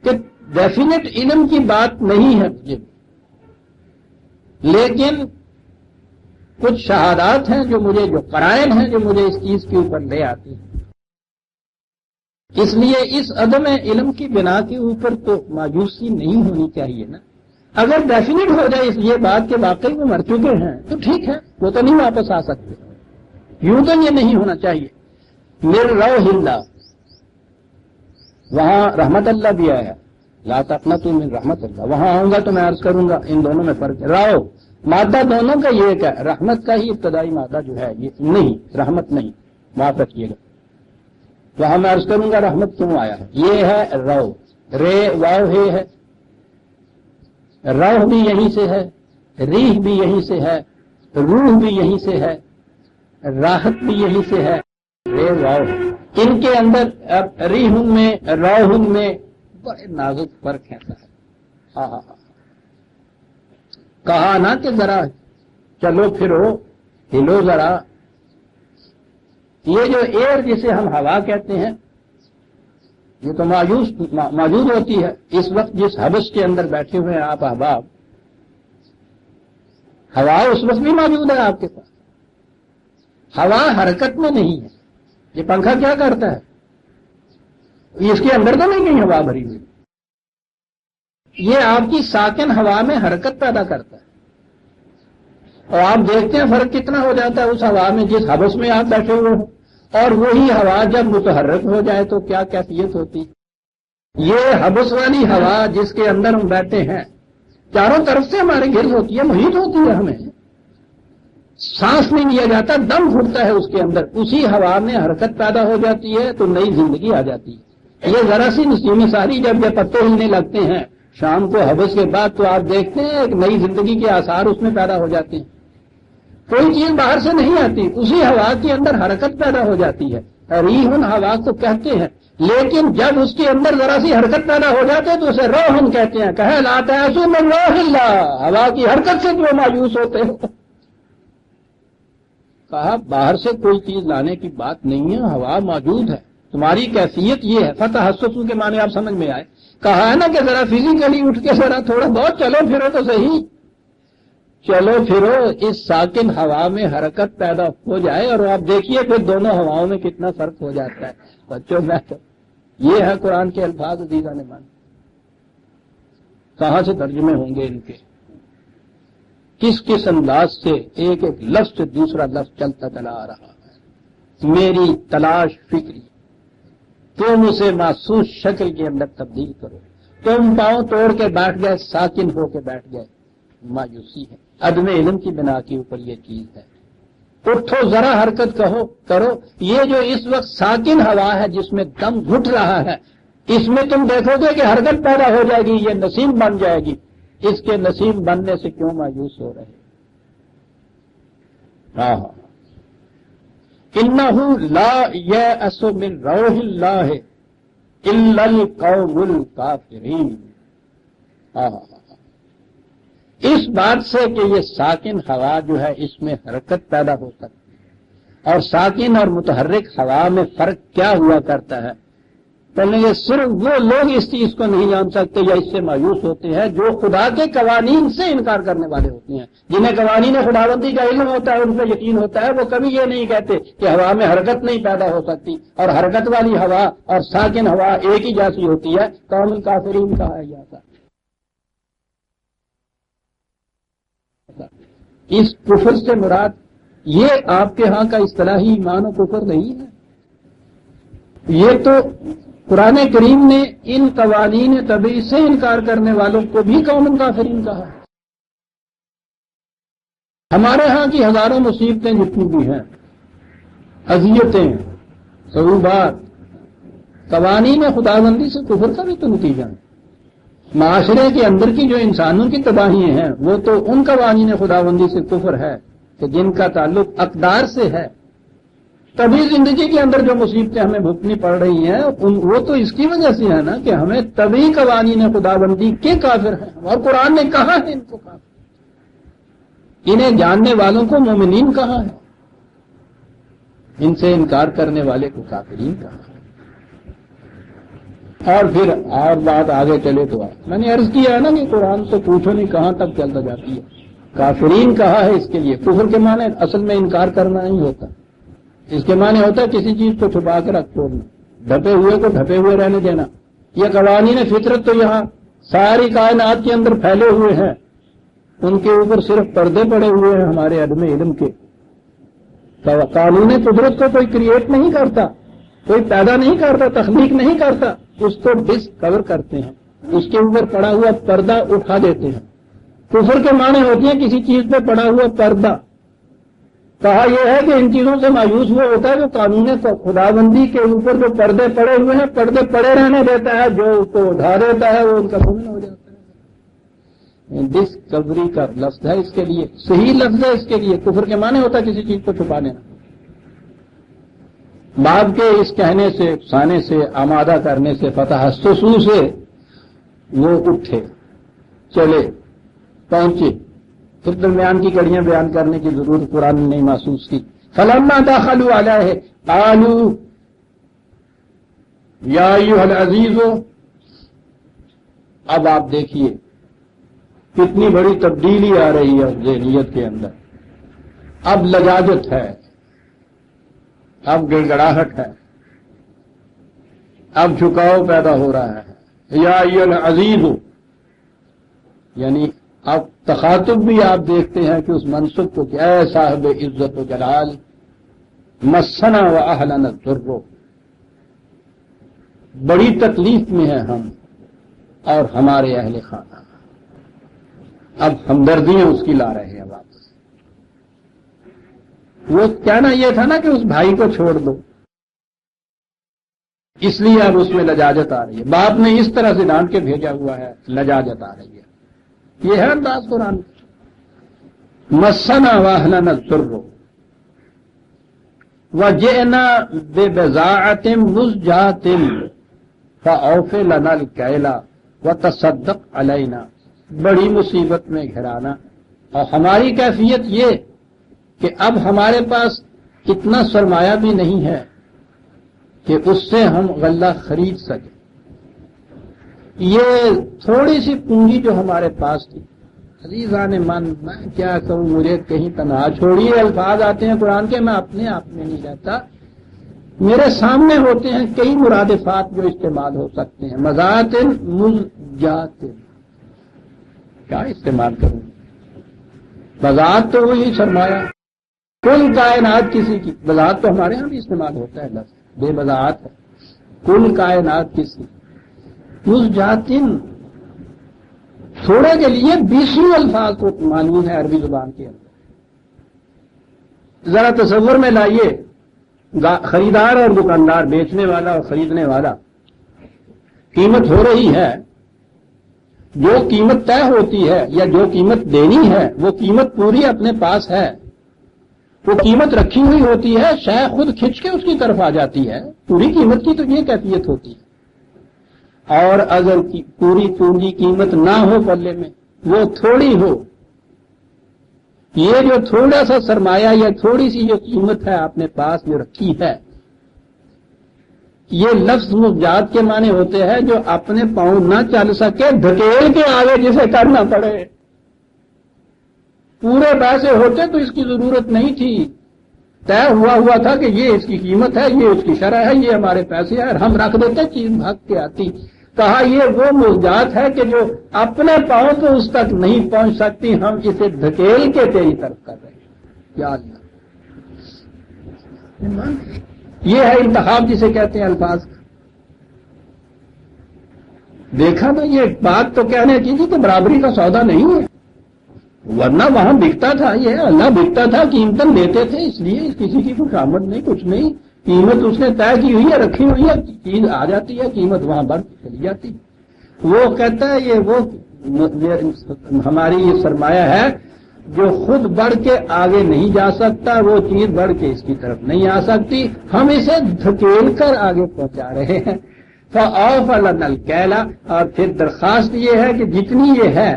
کہ ڈیفینیٹ علم کی بات نہیں ہے مجھے، لیکن کچھ شہادات ہیں جو مجھے، جو قرائن ہیں جو مجھے اس چیز کے اوپر لے آتی ہیں. اس لیے اس عدم علم کی بنا کے اوپر تو مایوسی نہیں ہونی چاہیے نا. اگر ڈیفینیٹ ہو جائے اس یہ بات کہ واقعی وہ مر چکے ہیں تو ٹھیک ہے، وہ تو نہیں واپس آ سکتے. یوں تو یہ نہیں ہونا چاہیے. مر روح اللہ، وہاں رحمت اللہ بھی آیا، لا تقنطوا من رحمت اللہ. وہاں آؤں گا تو میں عرض کروں گا ان دونوں میں فرق ہے. رو مادہ دونوں کا یہ ہے، رحمت کا ہی ابتدائی مادہ جو ہے یہ نہیں، رحمت نہیں، معاف رکھیے گا. وہاں میں عرض کروں گا رحمت کیوں آیا ہے. یہ ہے رو، رے واو ہے، روح بھی یہیں سے ہے، ریح بھی یہیں سے ہے، روح بھی یہیں سے ہے، راحت بھی یہیں سے ہے، رے واو. ان کے اندر ریحن میں روحن میں بڑے نازک فرق ہے. ہاں ہاں کہا نا کہ ذرا چلو پھرو، ہلو ذرا. یہ جو ایئر جسے ہم ہوا کہتے ہیں یہ تو موجود ہوتی ہے. اس وقت جس حبس کے اندر بیٹھے ہوئے ہیں آپ احباب، ہوا اس وقت بھی موجود ہے آپ کے پاس. ہوا حرکت میں نہیں ہے. یہ پنکھا کیا کرتا ہے؟ اس کے اندر تو نہیں کہیں ہوا بھری ہوئی. یہ آپ کی ساکن ہوا میں حرکت پیدا کرتا ہے. اور آپ دیکھتے ہیں فرق کتنا ہو جاتا ہے اس ہوا میں جس حبس میں آپ بیٹھے ہوئے ہو، اور وہی ہوا جب متحرک ہو جائے تو کیا کیفیت ہوتی. یہ حبس والی ہوا جس کے اندر ہم بیٹھے ہیں چاروں طرف سے ہمارے گرد ہوتی ہے، محیط ہوتی ہے، ہمیں سانس نہیں لیا جاتا، دم گھٹتا ہے اس کے اندر. اسی ہوا میں حرکت پیدا ہو جاتی ہے تو نئی زندگی آ جاتی ہے. یہ ذرا سی نسیم ساری جب یہ پتے ہلنے لگتے ہیں شام کو حبس کے بعد تو آپ دیکھتے ہیں ایک نئی زندگی کے آثار اس میں پیدا ہو جاتے ہیں. کوئی چیز باہر سے نہیں آتی، اسی ہوا کے اندر حرکت پیدا ہو جاتی ہے. ریحن ہوا کو کہتے ہیں، لیکن جب اس کے اندر ذرا سی حرکت پیدا ہو جاتے ہے تو اسے روحن کہتے ہیں. کہے لا تیأسوا من روح اللہ، ہوا کی حرکت سے جو مایوس ہوتے ہو. کہا باہر سے کوئی چیز لانے کی بات نہیں ہے، ہوا موجود ہے. تمہاری کیفیت یہ ہے. فتحسسوا کے معنی آپ سمجھ میں آئے. کہا ہے نا کہ ذرا فزیکلی اٹھ کے ذرا تھوڑا بہت چلو پھرو تو صحیح. چلو پھرو اس ساکن ہوا میں حرکت پیدا ہو جائے اور آپ دیکھیے پھر دونوں ہواؤں میں کتنا فرق ہو جاتا ہے. بچوں میں یہ ہے قرآن کے الفاظ عزیزان مان. کہاں سے ترجمے ہوں گے ان کے، کس انداز سے ایک ایک لفظ سے دوسرا لفظ چلتا چلا آ رہا ہے. میری تلاش فکری، تم اسے محسوس شکل کے اندر تبدیل کرو. تم پاؤں توڑ کے بیٹھ گئے، ساکن ہو کے بیٹھ گئے. مایوسی ہے، عدم علم کی بنا کے اوپر یہ چیز ہے. اٹھو ذرا حرکت کرو. یہ جو اس وقت ساکن ہوا ہے جس میں دم گھٹ رہا ہے، اس میں تم دیکھو گے کہ حرکت پیدا ہو جائے گی، یہ نسیم بن جائے گی. اس کے نسیم بننے سے کیوں مایوس ہو رہے؟ ہاں انہ لا یأس من روح اللہ الا القوم الکافرین. اس بات سے کہ یہ ساکن ہوا جو ہے اس میں حرکت پیدا ہو سکتی ہے، اور ساکن اور متحرک ہوا میں فرق کیا ہوا کرتا ہے. پہلے یہ صرف وہ لوگ اس چیز کو نہیں جان سکتے یا اس سے مایوس ہوتے ہیں جو خدا کے قوانین سے انکار کرنے والے ہوتے ہیں. جنہیں قوانین خداوندی کا علم ہوتا ہے، ان پہ یقین ہوتا ہے، وہ کبھی یہ نہیں کہتے کہ ہوا میں حرکت نہیں پیدا ہو سکتی، اور حرکت والی ہوا اور ساکن ہوا ایک ہی جیسی ہوتی ہے. قوم الکافرین کہا جاتا ہے. اس کفر سے مراد یہ آپ کے ہاں کا اصطلاحی ایمان و کفر نہیں ہے. یہ تو قرآن کریم نے ان قوانین طبیعی سے انکار کرنے والوں کو بھی قوم کافرین کہا. ہمارے ہاں کی ہزاروں مصیبتیں جتنی بھی ہیں، اذیتیں، صعوبات، قوانین خداوندی سے کفر کا بھی تو نتیجہ ہے. معاشرے کے اندر کی جو انسانوں کی تباہی ہیں وہ تو ان قوانین خداوندی سے کفر ہے کہ جن کا تعلق اقدار سے ہے. طبی زندگی کے اندر جو مصیبتیں ہمیں بھگتنی پڑ رہی ہیں وہ تو اس کی وجہ سے ہے نا کہ ہمیں طبی قوانین خداوندی کے کافر ہیں، اور قرآن نے کہا ہے ان کو کافر. انہیں جاننے والوں کو مومنین کہا ہے، ان سے انکار کرنے والے کو کافرین کہا ہے. اور پھر اور بات آگے چلے تو میں نے عرض کیا ہے نا کہ قرآن سے پوچھو نہیں کہاں تک چلتا جاتی ہے. کافرین کہا ہے اس کے لیے. کفر کے معنی اصل میں انکار کرنا نہیں ہوتا، اس کے معنی ہوتا ہے کسی چیز کو چھپا کے رکھ چھوڑنا، ڈھپے ہوئے کو ڈھپے ہوئے رہنے دینا. یہ قوانین فطرت تو یہاں ساری کائنات کے اندر پھیلے ہوئے ہیں، ان کے اوپر صرف پردے پڑے ہوئے ہیں ہمارے عدم علم کے. قانون قدرت کو کوئی کریٹ نہیں کرتا، کوئی پیدا نہیں کرتا، تخلیق نہیں کرتا، اس کو ڈسکور کرتے ہیں، اس کے اوپر پڑا ہوا پردہ اٹھا دیتے ہیں. کفر کے معنی ہوتی ہیں کسی چیز پہ پڑا ہوا پردہ. کہا یہ ہے کہ ان چیزوں سے مایوس وہ ہوتا ہے جو قانون خداوندی کے اوپر جو پردے پڑے ہوئے ہیں پردے پڑے رہنے دیتا ہے، جو اس کو اٹھا دیتا ہے وہ ان کا مومن ہو جاتا ہے. ڈسکوری کا لفظ ہے اس کے لیے، صحیح لفظ ہے اس کے لیے. کفر کے معنی ہوتا ہے کسی چیز کو چھپا لینا. بعد کے اس کہنے سے، افسانے سے، آمادہ کرنے سے، فتحسسو سے وہ اٹھے، چلے، پہنچے. پھر درمیان کی کڑیاں بیان کرنے کی ضرورت قرآن نے نہیں محسوس کی. فلما دخلوا علیہ قالوا یا ایھا العزیز. اب آپ دیکھیے کتنی بڑی تبدیلی آ رہی ہے ذہنیت کے اندر. اب لجاجت ہے، اب گڑگڑاہٹ ہے، اب جھکاؤ پیدا ہو رہا ہے. یا ایھا العزیز، یعنی اب تخاطب بھی آپ دیکھتے ہیں کہ اس منصب کو کہ اے صاحب عزت و جلال، مسنا و اہلنا الضر، بڑی تکلیف میں ہیں ہم اور ہمارے اہل خانہ. اب ہمدردیاں اس کی لا رہے ہیں واپس. وہ کہنا یہ تھا نا کہ اس بھائی کو چھوڑ دو، اس لیے اب اس میں لجاجت آ رہی ہے. باپ نے اس طرح سے ڈانٹ کے بھیجا ہوا ہے، لجاجت آ رہی ہے. یہ ہے انداز قرآن. مسنا واہلنا الضر وجئنا ببضاعۃ مزجاۃ فاوف لنا الکیل وتصدق علینا. بڑی مصیبت میں گھرانا، اور ہماری کیفیت یہ کہ اب ہمارے پاس اتنا سرمایہ بھی نہیں ہے کہ اس سے ہم غلہ خرید سکیں. یہ تھوڑی سی پونجی جو ہمارے پاس تھی. عزیزان من، میں کیا کہوں، مجھے کہیں تنہا چھوڑیے. الفاظ آتے ہیں قرآن کے، میں اپنے آپ میں نہیں رہتا، میرے سامنے ہوتے ہیں کئی مرادفات جو استعمال ہو سکتے ہیں. مزاۃ مزجات، کیا استعمال کروں؟ بذات تو وہی سرمایہ، کل کائنات کسی کی. بذات تو ہمارے ہاں بھی استعمال ہوتا ہے لفظ، بے بذات ہے. کل کائنات کسی. مزجاتن تھوڑے کے لیے 20 الفاظ کو معلوم ہے عربی زبان کے اندر. ذرا تصور میں لائیے، خریدار اور دکاندار، بیچنے والا اور خریدنے والا، قیمت ہو رہی ہے. جو قیمت طے ہوتی ہے یا جو قیمت دینی ہے وہ قیمت پوری اپنے پاس ہے. وہ قیمت رکھی ہوئی ہوتی ہے، شے خود کھنچ کے اس کی طرف آ جاتی ہے. پوری قیمت کی تو یہ کیفیت ہوتی ہے. اور اگر پوری پونجی قیمت نہ ہو پلے میں، وہ تھوڑی ہو، یہ جو تھوڑا سا سرمایہ یا تھوڑی سی جو قیمت ہے اپنے پاس جو رکھی ہے، یہ لفظ مزجات کے معنی ہوتے ہیں جو اپنے پاؤں نہ چل سکے، دھکیل کے آگے جسے کرنا پڑے. پورے پیسے ہوتے تو اس کی ضرورت نہیں تھی. طے ہوا تھا کہ یہ اس کی قیمت ہے، یہ اس کی شرح ہے، یہ ہمارے پیسے ہیں، اور ہم رکھ دیتے، چیز بھاگ کے آتی. کہا یہ وہ مزجات ہے کہ جو اپنے پاؤں تو اس تک نہیں پہنچ سکتی، ہم اسے دھکیل کے تیری طرف کر رہے ہیں. یا اللہ، یہ ہے انتخاب جسے کہتے ہیں الفاظ کا. دیکھا نا، یہ بات تو کہنے کی تھی کہ برابری کا سودا نہیں ہے، ورنہ وہاں بکتا تھا. یہ اللہ بکتا تھا، قیمتاً دیتے تھے، اس لیے کسی کی کچھ آمد نہیں، کچھ نہیں. قیمت اس نے طے کی ہوئی ہے، رکھی ہوئی ہے، چیز آ جاتی ہے، قیمت وہاں بڑھ چلی جاتی. وہ کہتا ہے یہ وہ ہماری یہ سرمایہ ہے جو خود بڑھ کے آگے نہیں جا سکتا، وہ چیز بڑھ کے اس کی طرف نہیں آ سکتی، ہم اسے دھکیل کر آگے پہنچا رہے ہیں. فَأَوْفَ لَنَا الْكَيْلَ، اور پھر درخواست یہ ہے کہ جتنی یہ ہے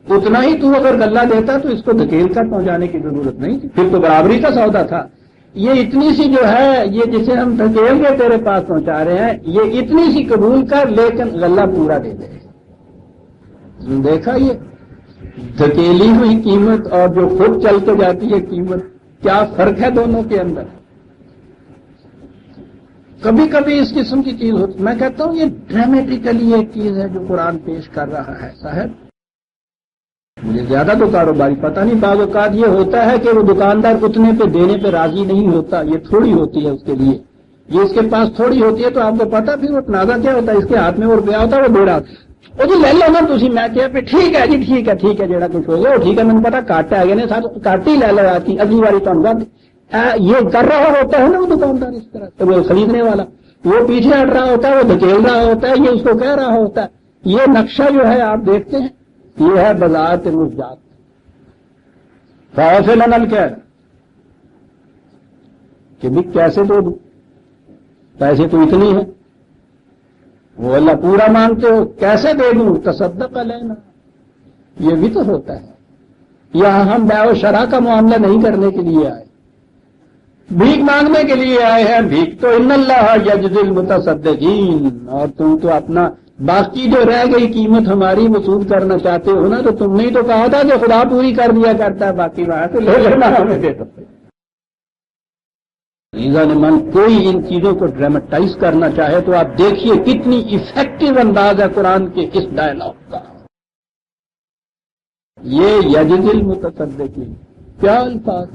اتنا ہی تو اگر غلہ دیتا تو اس کو دھکیل کر پہنچانے کی ضرورت نہیں تھی، پھر تو برابری کا سودا تھا. یہ اتنی سی جو ہے، یہ جسے ہم دھکیل کے تیرے پاس پہنچا رہے ہیں، یہ اتنی سی قبول کر، لیکن غلہ پورا دے دے. دیکھا یہ دھکیلی ہوئی قیمت اور جو خود چل کے جاتی ہے قیمت، کیا فرق ہے دونوں کے اندر. کبھی کبھی اس قسم کی چیز ہوتی، میں کہتا ہوں یہ ڈرامیٹیکلی ایک چیز ہے جو قرآن پیش کر رہا ہے صاحب. مجھے زیادہ تو کاروباری پتہ نہیں، بعض اوقات یہ ہوتا ہے کہ وہ دکاندار اتنے پہ دینے پہ راضی نہیں ہوتا، یہ تھوڑی ہوتی ہے اس کے لیے، یہ اس کے پاس تھوڑی ہوتی ہے تو آپ کو پتا پھر وہ تنازع کیا ہوتا ہے، اس کے ہاتھ میں وہ روپیہ ہوتا ہے وہ دے رہا وہ جی لے لو نا تھی، میں کیا پہ ٹھیک ہے جی ٹھیک ہے جڑا کچھ ہو گیا وہ ٹھیک ہے، میں نے پتا کاٹا ہے نا ساتھ کاٹ ہی لے لو آتی اگلی باری تو یہ کر رہا ہوتا ہے نا وہ دکاندار اس طرح تو وہ خریدنے والا وہ پیچھے ہٹ رہا ہوتا ہے، وہ دھکیل رہا ہوتا ہے، یہ اس کو کہہ رہا ہوتا ہے. یہ نقشہ جو ہے آپ دیکھتے ہیں یہ ہے بذات مزجات. فاصل نل کیا کہ بھی کیسے دو دوں، پیسے تو اتنی ہے، وہ اللہ پورا مانگتے ہو کیسے دے دوں، تصدق علینا. یہ بھی تو ہوتا ہے. یہاں ہم بیع و شرع کا معاملہ نہیں کرنے کے لیے آئے، بھیک مانگنے کے لیے آئے ہیں. بھیک تو ان اللہ یجزی المتصدقین، اور تم تو اپنا باقی جو رہ گئی قیمت ہماری وصول کرنا چاہتے ہو نا، تو تم نے تو کہا تھا کہ خدا پوری کر دیا کرتا ہے، باقی وہاں سے لے لینا ہمیں دے دو. من کوئی ان چیزوں کو ڈرامٹائز کرنا چاہے تو آپ دیکھیے کتنی افیکٹو انداز ہے قرآن کے اس ڈائلاگ کا. یہ یجزی المتصدقین کیا الفاظ،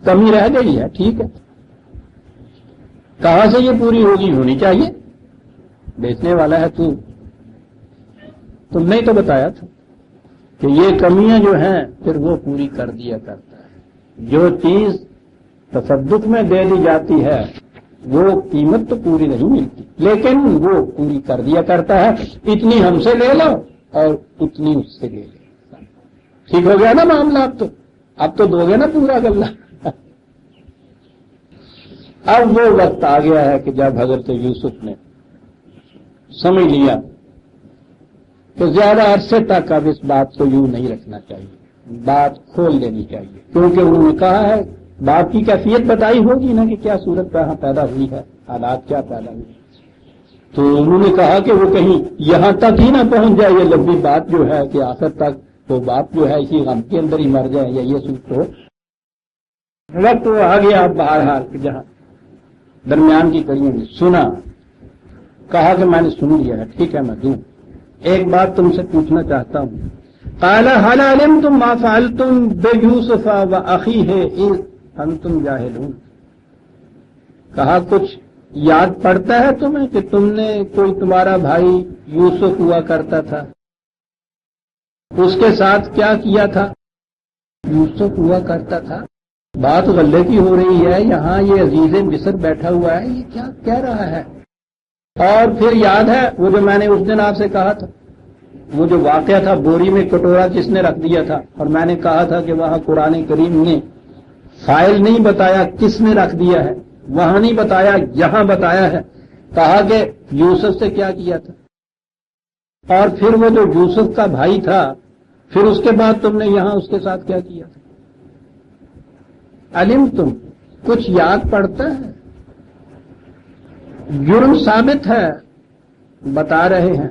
کمی رہ گئی ہے ٹھیک ہے، کہاں سے یہ پوری ہونی چاہیے، بیچنے والا ہے تم نے تو بتایا تھا کہ یہ کمیاں جو ہیں پھر وہ پوری کر دیا کرتا ہے. جو چیز تصدق میں دے دی جاتی ہے وہ قیمت تو پوری نہیں ملتی لیکن وہ پوری کر دیا کرتا ہے. اتنی ہم سے لے لو اور اتنی اس سے لے لو، ٹھیک ہو گیا نا معاملہ. اب تو دو گے نا پورا گلہ. اب وہ وقت آ گیا ہے کہ جب حضرت یوسف نے سمجھ لیا کہ زیادہ عرصے تک اب اس بات کو یوں نہیں رکھنا چاہیے، بات کھول دینی چاہیے، کیونکہ انہوں نے کہا ہے بات کی کیفیت بتائی ہوگی نا کہ کیا صورت کہاں پیدا ہوئی ہے، حالات کیا پیدا ہوئی. تو انہوں نے کہا کہ وہ کہیں یہاں تک ہی نہ پہنچ جائے یہ لمبی بات جو ہے کہ آخر تک وہ بات جو ہے اسی غم کے اندر ہی مر جائے، یا یہ سوچ تو وقت وہ آ گیا. اب بہرحال جہاں درمیان کی کڑیوں نے سنا، کہا کہ میں نے سن لیا ہے ٹھیک ہے میں دوں. ایک بات تم سے پوچھنا چاہتا ہوں. قال هل علمتم ما فعلتم بيوسف واخيه اذ انتم جاهلون. کہا کچھ یاد پڑتا ہے تمہیں کہ تم نے کوئی تمہارا بھائی یوسف ہوا کرتا تھا، اس کے ساتھ کیا کیا تھا؟ یوسف ہوا کرتا تھا. بات غلے کی ہو رہی ہے یہاں، یہ عزیز مصر بیٹھا ہوا ہے، یہ کیا کہہ رہا ہے؟ اور پھر یاد ہے وہ جو میں نے اس دن آپ سے کہا تھا، وہ جو واقعہ تھا بوری میں کٹورا جس نے رکھ دیا تھا، اور میں نے کہا تھا کہ وہاں قرآن کریم نے فائل نہیں بتایا کس نے رکھ دیا ہے، وہاں نہیں بتایا یہاں بتایا ہے. کہا کہ یوسف سے کیا کیا تھا، اور پھر وہ جو یوسف کا بھائی تھا پھر اس کے بعد تم نے یہاں اس کے ساتھ کیا کیا تھا. علم تم کچھ یاد پڑتا ہے؟ جرم ثابت ہے، بتا رہے ہیں،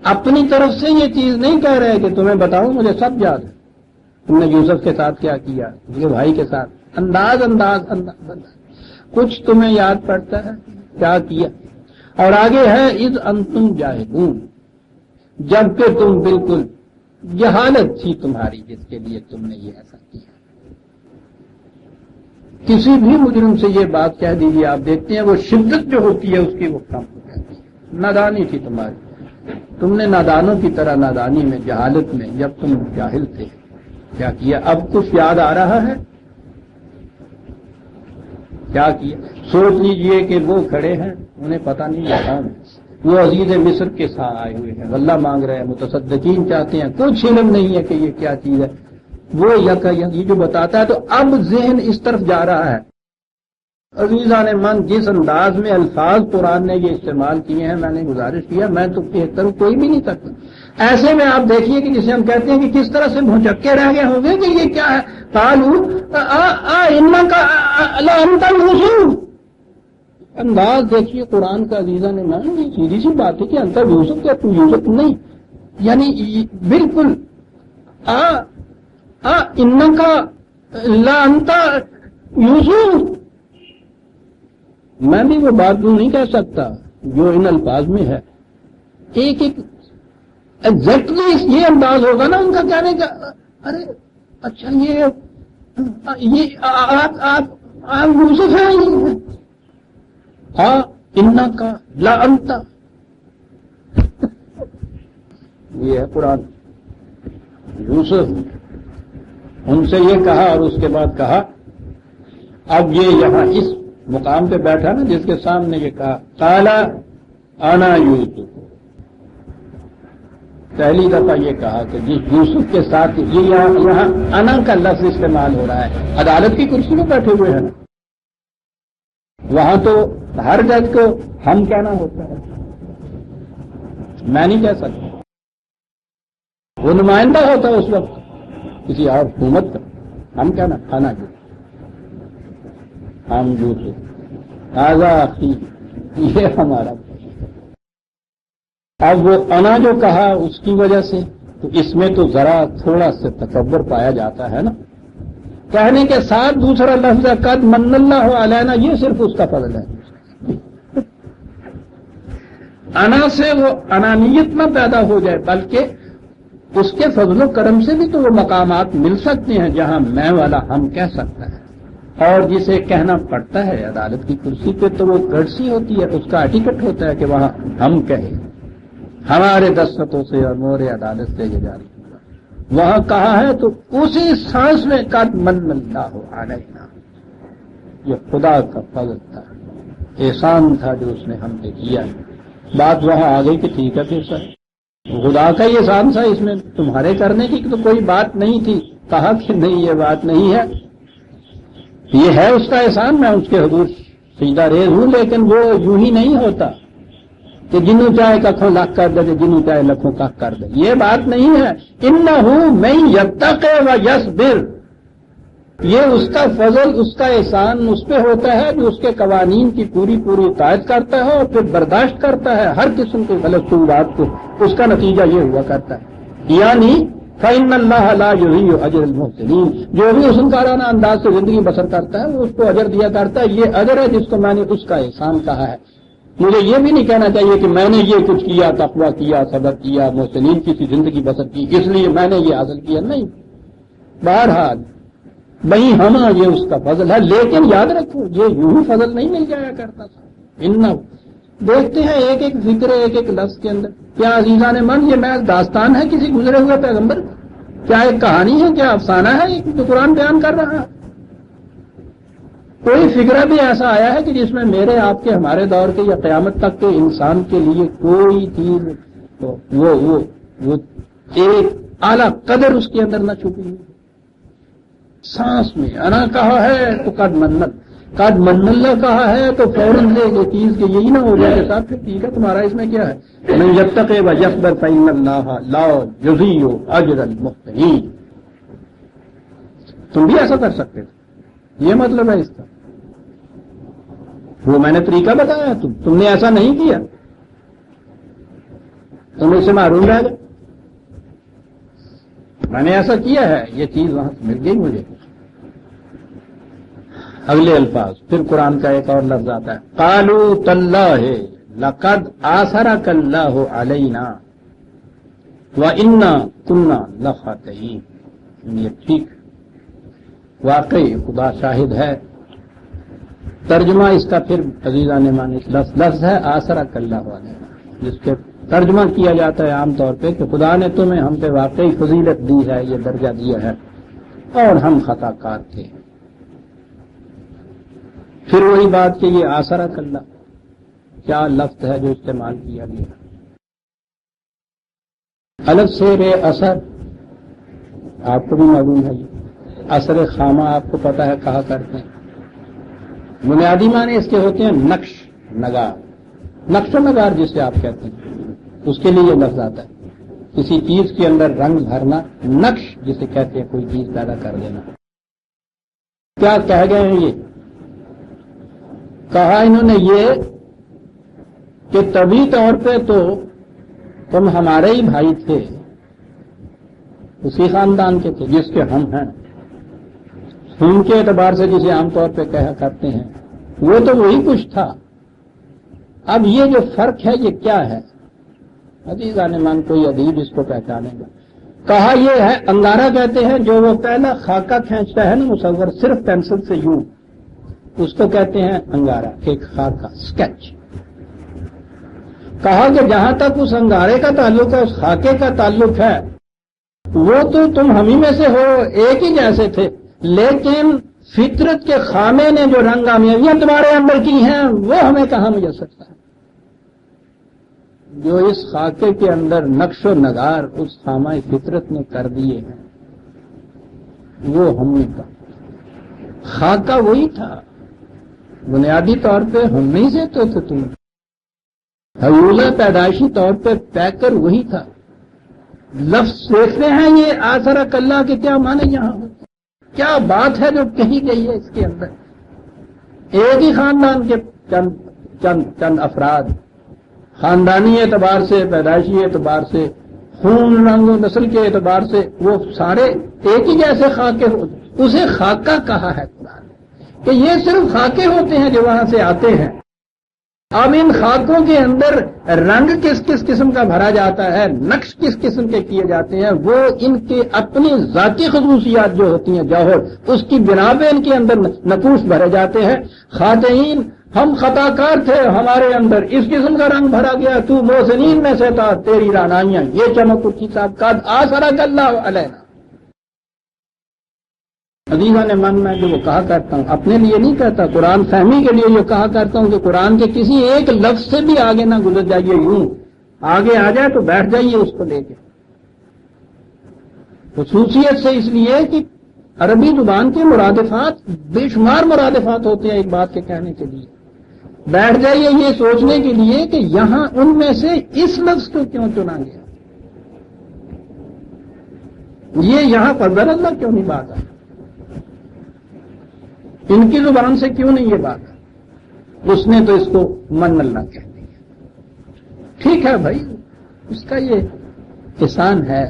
اپنی طرف سے یہ چیز نہیں کہہ رہے کہ تمہیں بتاؤں، مجھے سب یاد ہے تم نے یوسف کے ساتھ کیا کیا، یہ بھائی کے ساتھ انداز کچھ تمہیں یاد پڑتا ہے کیا کیا. اور آگے ہے اذ انتم جاہلون، جبکہ تم بالکل جہالت تھی تمہاری جس کے لیے تم نے یہ ایسا کیا. کسی بھی مجرم سے یہ بات کہہ دیجیے، آپ دیکھتے ہیں وہ شدت جو ہوتی ہے اس کی وہ کم ہو جاتی ہے. نادانی تھی تمہاری، تم نے نادانوں کی طرح نادانی میں جہالت میں جب تم جاہل تھے کیا کیا. اب کچھ یاد آ رہا ہے کیا کیا؟ سوچ لیجئے کہ وہ کھڑے ہیں انہیں پتہ نہیں لگا، وہ عزیز مصر کے ساتھ آئے ہوئے ہیں، غلہ مانگ رہے ہیں، متصدقین چاہتے ہیں، کچھ علم نہیں ہے کہ یہ کیا چیز ہے. وہ یہ جو بتاتا ہے تو اب ذہن اس طرف جا رہا ہے. عزیزان من جس انداز میں الفاظ قرآن نے یہ استعمال کیے ہیں، میں نے گزارش کیا میں تو بہتر کوئی بھی نہیں کرتا. ایسے میں آپ دیکھیے کہ جسے ہم کہتے ہیں کہ کس طرح سے بھونچکے رہ گئے ہوں گے کہ یہ کیا ہے. انداز دیکھیے قرآن کا. عزیزان من یہ سیدھی سی بات ہے کہ انتر یوسف کیا تم یوسف نہیں، یعنی بالکل ان کا لا انت یوسف. میں بھی وہ بات نہیں کہہ سکتا جو ان الفاظ میں ہے. ایک ایک ایگزیکٹلی یہ انداز ہوگا نا ان کا کہنے کا. ارے اچھا یہ آپ یوسف ہیں. ہاں انا کا لا انتا. یہ ہے قرآن. یوسف ان سے یہ کہا اور اس کے بعد کہا. اب یہ یہاں اس مقام پہ بیٹھا نا جس کے سامنے یہ کہا قالا انا یوسف. پہلی دفعہ یہ کہا کہ جس یوسف کے ساتھ یہ یہاں انا کا لفظ استعمال ہو رہا ہے. عدالت کی کرسی میں بیٹھے ہوئے ہیں نا. وہاں تو ہر جج کو ہم کہنا ہوتا ہے. میں نہیں کہہ سکتا. وہ نمائندہ ہوتا ہے اس وقت کسی اور حکومت کا. ہم کہنا کھانا جو ہم یوسف آزادی یہ ہمارا. اب وہ انا جو کہا اس کی وجہ سے تو اس میں تو ذرا تھوڑا سا تکبر پایا جاتا ہے نا. کہنے کے ساتھ دوسرا لفظ قد من اللہ علینا یہ صرف اس کا فضل ہے. انا سے وہ انانیت نہ پیدا ہو جائے بلکہ اس کے فضل و کرم سے بھی تو وہ مقامات مل سکتے ہیں جہاں میں والا ہم کہہ سکتا ہے. اور جسے کہنا پڑتا ہے عدالت کی کرسی پہ تو وہ گرسی ہوتی ہے. اس کا ایٹیکٹ ہوتا ہے کہ وہاں ہم کہیں ہمارے دستخطوں سے اور مور عدالت سے یہ جاری ہوگا. وہاں کہا ہے تو اسی سانس میں قد من اللہ علینا. یہ خدا کا فضل تھا, احسان تھا جو اس نے ہم پہ کیا. بات وہاں آ گئی کہ ٹھیک ہے پھر سر خدا کا یہ احسان تھا, اس میں تمہارے کرنے کی تو کوئی بات نہیں تھی. کہا کہ نہیں یہ بات نہیں ہے, یہ ہے اس کا احسان. میں اس کے حضور سجدہ ریز ہوں, لیکن وہ یوں ہی نہیں ہوتا کہ جنوں چاہے ککھوں لاکھ کر دے جنوں چاہے لکھوں ککھ کر دے. یہ بات نہیں ہے. انہ من یتقی و یصبر, یہ اس کا فضل اس کا احسان اس پہ ہوتا ہے جو اس کے قوانین کی پوری اطاعت کرتا ہے اور پھر برداشت کرتا ہے ہر قسم کے غلط صورات کو. اس کا نتیجہ یہ ہوا کرتا ہے. یعنی فإن اللہ لا یضیع اجر المحسنین, جو بھی حسنکارانہ انداز سے زندگی بسر کرتا ہے وہ اس کو اجر دیا کرتا ہے. یہ اجر ہے جس کو میں نے اس کا احسان کہا ہے. مجھے یہ بھی نہیں کہنا چاہیے کہ میں نے یہ کچھ کیا, تقویٰ کیا, صبر کیا, محسنین کی سی زندگی بسر کی اس لیے میں نے یہ حاصل کیا. نہیں, بہرحال بھئی ہمیں یہ اس کا فضل ہے. لیکن یاد رکھو یہ یوں ہی فضل نہیں مل جایا کرتا تھا. ان دیکھتے ہیں ایک ایک ذکر ایک ایک لفظ کے اندر. کیا عزیزان من یہ محض داستان ہے کسی گزرے ہوئے پیغمبر؟ کیا ایک کہانی ہے, کیا افسانہ ہے جو قرآن بیان کر رہا ہے؟ کوئی فکرہ بھی ایسا آیا ہے کہ جس میں میرے آپ کے ہمارے دور کے یا قیامت تک کے انسان کے لیے کوئی چیز وہ ایک اعلیٰ قدر اس کے اندر نہ چھپی ہوئی؟ سانس میں انا کہا ہے تو قد من اللہ کہا ہے تو فوراً یہ چیز کہ یہی نہ ہو جائے کہ صاحب پھر ٹھیک ہے تمہارا اس میں کیا ہے. من یتقی و یصبر فإن اللہ لا یضیع اجر المحسنین. تم بھی ایسا کر سکتے تھے, یہ مطلب ہے اس کا. وہ میں نے طریقہ بتایا, تم نے ایسا نہیں کیا, تم اس سے معروم رہ گئے. میں نے ایسا کیا ہے, یہ چیز وہاں سے مل گئی مجھے. اگلے الفاظ پھر قرآن کا ایک اور لفظ آتا ہے قالوا تاللہ لقد آثرک اللہ علینا وإنا کنا لخاطئین. یہ ٹھیک واقعی خدا شاہد ہے. ترجمہ اس کا پھر عزیزان مان لفظ ہے آثرک اللہ علینا, جس کے ترجمہ کیا جاتا ہے عام طور پہ کہ خدا نے تمہیں ہم پہ واقعی فضیلت دی ہے, یہ درجہ دیا ہے اور ہم خطا کار تھے. پھر وہی بات کہ یہ آثرک اللہ کیا لفظ ہے جو استعمال کیا گیا. الگ سے رے اثر آپ کو بھی معلوم ہے, اثر خامہ آپ کو پتا ہے کہا کرتے ہیں. بنیادی معنی اس کے ہوتے ہیں نقش نگار, نقش و نگار جسے آپ کہتے ہیں, اس کے لیے یہ لفظ آتا ہے. کسی چیز کے اندر رنگ بھرنا, نقش جسے کہتے ہیں کوئی چیز پیدا کر دینا. کیا کہہ گئے ہیں, یہ کہا انہوں نے یہ کہ طبی طور پہ تو تم ہمارے ہی بھائی تھے, اسی خاندان کے تھے جس کے ہم ہیں. ان کے اعتبار سے جسے عام طور پہ کہا کرتے ہیں وہ تو وہی کچھ تھا. اب یہ جو فرق ہے یہ کیا ہے؟ عزیزان مان کوئی ادیب اس کو پہچانے گا. کہا یہ ہے انگارہ کہتے ہیں جو وہ پہلا خاکہ کھینچتا ہے نا مصور صرف پینسل سے یوں، اس کو کہتے ہیں انگارہ، ایک خاکہ اسکیچ. کہا کہ جہاں تک اس انگارے کا تعلق ہے، اس خاکے کا تعلق ہے، وہ تو تم ہمیں میں سے ہو، ایک ہی جیسے تھے، لیکن فطرت کے خامے نے جو رنگ آمیزیاں تمہارے اندر کی ہیں وہ ہمیں کہاں میسر ہے. جو اس خاکے کے اندر نقش و نگار اس خامہ فطرت نے کر دیے ہیں وہ ہم نے کہا. خاکہ وہی تھا، بنیادی طور پہ ہم نہیں سے تو تھے تم. حیولہ پیدائشی طور پہ پیکر وہی تھا. لفظ دیکھتے ہیں یہ آثر کلّہ کے کیا معنی یہاں ہوتے، کیا بات ہے جو کہی گئی ہے اس کے اندر. ایک ہی خاندان کے چند افراد، خاندانی اعتبار سے، پیدائشی اعتبار سے، خون رنگ و نسل کے اعتبار سے وہ سارے ایک ہی جیسے خاکے ہوتے. اسے خاکہ کہا ہے قرآن کہ یہ صرف خاکے ہوتے ہیں جو وہاں سے آتے ہیں. اب ان خاکوں کے اندر رنگ کس کس قسم کا بھرا جاتا ہے، نقش کس قسم کے کیے جاتے ہیں، وہ ان کے اپنی ذاتی خصوصیات جو ہوتی ہیں جوہر، اس کی بنا پہ ان کے اندر نقوش بھرے جاتے ہیں. خاتین ہم خطا کار تھے، ہمارے اندر اس قسم کا رنگ بھرا گیا، تو محسنین میں سے تھا، تیری رعنائیاں یہ چمک اٹھی صاحب قد آثرک اللہ علینا. عزیزان من میں جو وہ کہا کرتا ہوں اپنے لیے نہیں کہتا، قرآن فہمی کے لیے یہ کہا کرتا ہوں کہ قرآن کے کسی ایک لفظ سے بھی آگے نہ گزر جائیے. یوں آگے آ جائے تو بیٹھ جائیے اس کو لے کے. خصوصیت سے اس لیے کہ عربی زبان کے مرادفات بے شمار مرادفات ہوتے ہیں ایک بات کے کہنے کے لیے. بیٹھ جائیے یہ سوچنے کے لیے کہ یہاں ان میں سے اس لفظ کو کیوں چنا گیا، یہ یہاں فضل اللہ کیوں نہیں بات آئی، ان کی زبان سے کیوں نہیں یہ بات ہے. اس نے تو اس کو من اللہ کہہ دیا. ٹھیک ہے بھائی، اس کا یہ احسان ہے،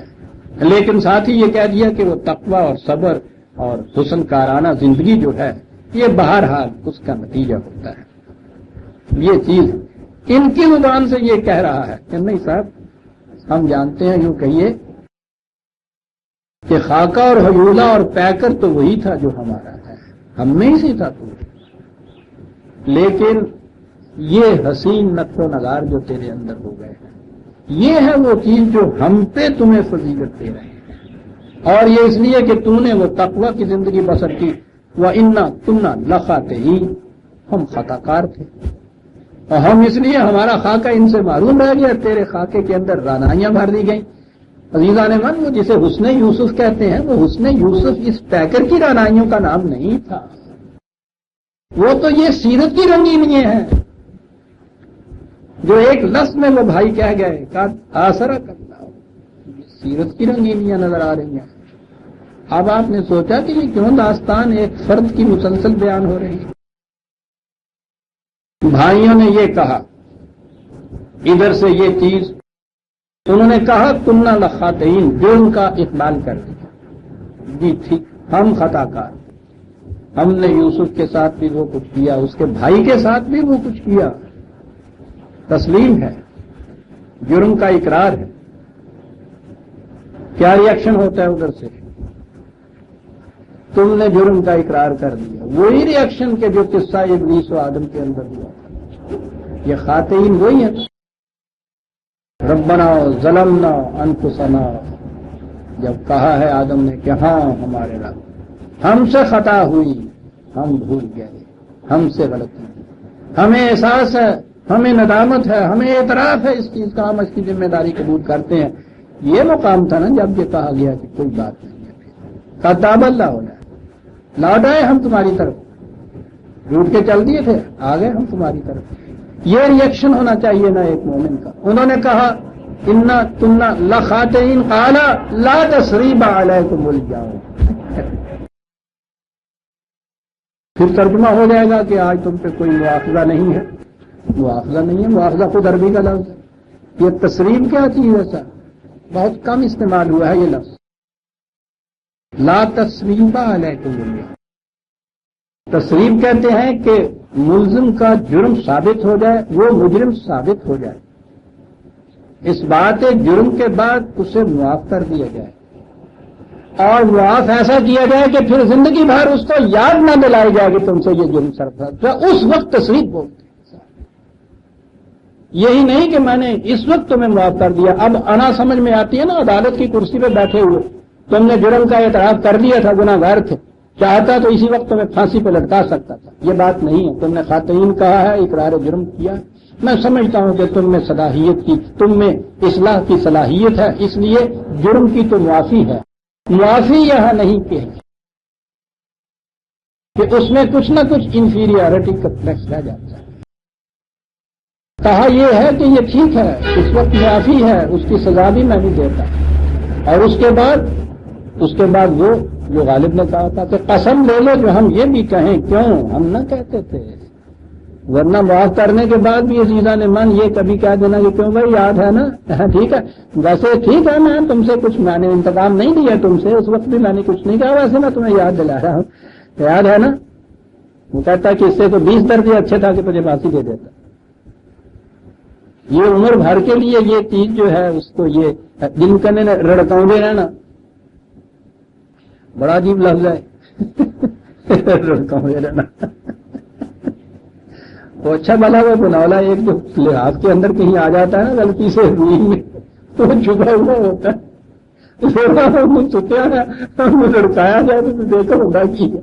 لیکن ساتھ ہی یہ کہہ دیا کہ وہ تقوی اور صبر اور حسن کارانہ زندگی جو ہے یہ بہرحال اس کا نتیجہ ہوتا ہے. یہ چیز ان کی زبان سے یہ کہہ رہا ہے کہ نہیں صاحب ہم جانتے ہیں، یوں کہیے کہ خاکہ اور حیولہ اور پیکر تو وہی تھا جو ہمارا ہے، ہم میں ہی سے تھا تو، لیکن یہ حسین نقش و نگار جو تیرے اندر ہو گئے ہیں یہ ہے وہ چیز جو ہم پہ تمہیں فضیلت دے رہے ہیں. اور یہ اس لیے کہ تو نے وہ تقوی کی زندگی بسر کی. وَإِنَّا كُنَّا لَخَاطِئِينَ، ہم خطا کار تھے اور ہم اس لیے ہمارا خاکہ ان سے معلوم رہ گیا، تیرے خاکے کے اندر رعنائیاں بھر دی گئیں. عزیزان من، وہ جسے حسن یوسف کہتے ہیں وہ حسن یوسف اس پیکر کی رعنائیوں کا نام نہیں تھا، وہ تو یہ سیرت کی رنگینیاں ہیں جو ایک لفظ میں وہ بھائی کہہ گئے کہ آثرک اللہ. سیرت کی رنگینیاں نظر آ رہی ہیں. اب آپ نے سوچا کہ یہ کیوں داستان ایک فرد کی مسلسل بیان ہو رہی ہے. بھائیوں نے یہ کہا، ادھر سے یہ چیز انہوں نے کہا کننا لخاطئین، جرم کا اقبال کر دیا. جی ٹھیک، ہم خطا کار، ہم نے یوسف کے ساتھ بھی وہ کچھ کیا، اس کے بھائی کے ساتھ بھی وہ کچھ کیا. تسلیم ہے، جرم کا اقرار ہے. کیا ری ایکشن ہوتا ہے ادھر سے؟ تم نے جرم کا اقرار کر دیا. وہی ری ایکشن کے جو قصہ ابلیس و آدم کے اندر ہوا تھا. یہ خاطئین وہی ہیں. ربنا ظلمنا انفسنا، جب کہا ہے آدم نے کہ ہاں ہمارے رب ہم سے خطا ہوئی، ہم بھول گئے، ہم سے غلطی، ہمیں احساس ہے، ہمیں ندامت ہے، ہمیں اعتراف ہے اس چیز کا، ہم اس کی ذمہ داری قبول کرتے ہیں. یہ مقام تھا نا جب یہ کہا گیا کہ کوئی بات نہیں ہے، کتاب اللہ ہو جائے، لوٹ آئے ہم تمہاری طرف، روٹ کے چل دیے تھے، آ گئے ہم تمہاری طرف. یہ ریئیکشن ہونا چاہیے نا ایک مومن کا. انہوں نے کہا انا کننا لخاطئین، قال لا تثریب علیکم اليوم. پھر ترجمہ ہو جائے گا کہ آج تم پہ کوئی مواخذہ نہیں ہے. مواخذہ نہیں ہے، مواخذہ خود عربی کا لفظ ہے. یہ تسریم کیا چیز ہے سر؟ بہت کم استعمال ہوا ہے یہ لفظ. لا تثریب علیکم اليوم، تصریف کہتے ہیں کہ ملزم کا جرم ثابت ہو جائے، وہ مجرم ثابت ہو جائے، اس بات جرم کے بعد اسے معاف کر دیا جائے، اور معاف ایسا کیا جائے کہ پھر زندگی بھر اس کو یاد نہ دلائی جائے کہ تم سے یہ جرم سرزد، اس وقت تصریف بولتے ہیں۔ یہی نہیں کہ میں نے اس وقت تمہیں معاف کر دیا، اب انا سمجھ میں آتی ہے نا، عدالت کی کرسی پہ بیٹھے ہوئے تم نے جرم کا اعتراف کر لیا تھا، گناہ گار تھے، چاہتا تو اسی وقت تمہیں پھانسی پہ لٹکا سکتا تھا۔ یہ بات نہیں ہے، تم نے خاتین کہا ہے، اقرار جرم کیا، میں سمجھتا ہوں کہ تم میں صلاحیت کی، تم میں اصلاح کی صلاحیت ہے، اس لیے جرم کی تو معافی ہے۔ معافی یہاں نہیں کہ اس میں کچھ نہ کچھ انفیریارٹی کمپلیکس رہ جاتا ہے۔ کہا یہ ہے کہ یہ ٹھیک ہے، اس وقت معافی ہے، اس کی سزا بھی میں نہیں دیتا، اور اس کے بعد وہ جو غالب نے کہا تھا کہ قسم لے لو جو ہم یہ بھی کہیں، کیوں ہم نہ کہتے تھے، ورنہ معاف کرنے کے بعد بھی عزیزان من یہ کبھی کہہ دینا کہ کیوں بھائی یاد ہے نا، ٹھیک ہے، ویسے ٹھیک ہے، میں تم سے کچھ میں نے انتقام نہیں دیا تم سے، اس وقت بھی میں نے کچھ نہیں کہا، ویسے میں تمہیں یاد دلا رہا ہوں، یاد ہے نا۔ وہ کہتا کہ اس سے تو 20 درجے اچھے تھا کہ تجھے پھانسی دے دیتا۔ یہ عمر بھر کے لیے یہ چیز جو ہے اس کو یہ جن کرنے رڑکاؤں رہنا، بڑا عجیب لفظ ہے رڑکاؤں رہنا۔ وہ اچھا بھلا وہ بنولا ایک جو لحاظ کے اندر کہیں آ جاتا ہے نا غلطی سے روئی میں، تو چھپا ہوا ہوتا ہے، ستیا لڑکایا جائے تو دیکھو ہوتا کی ہے۔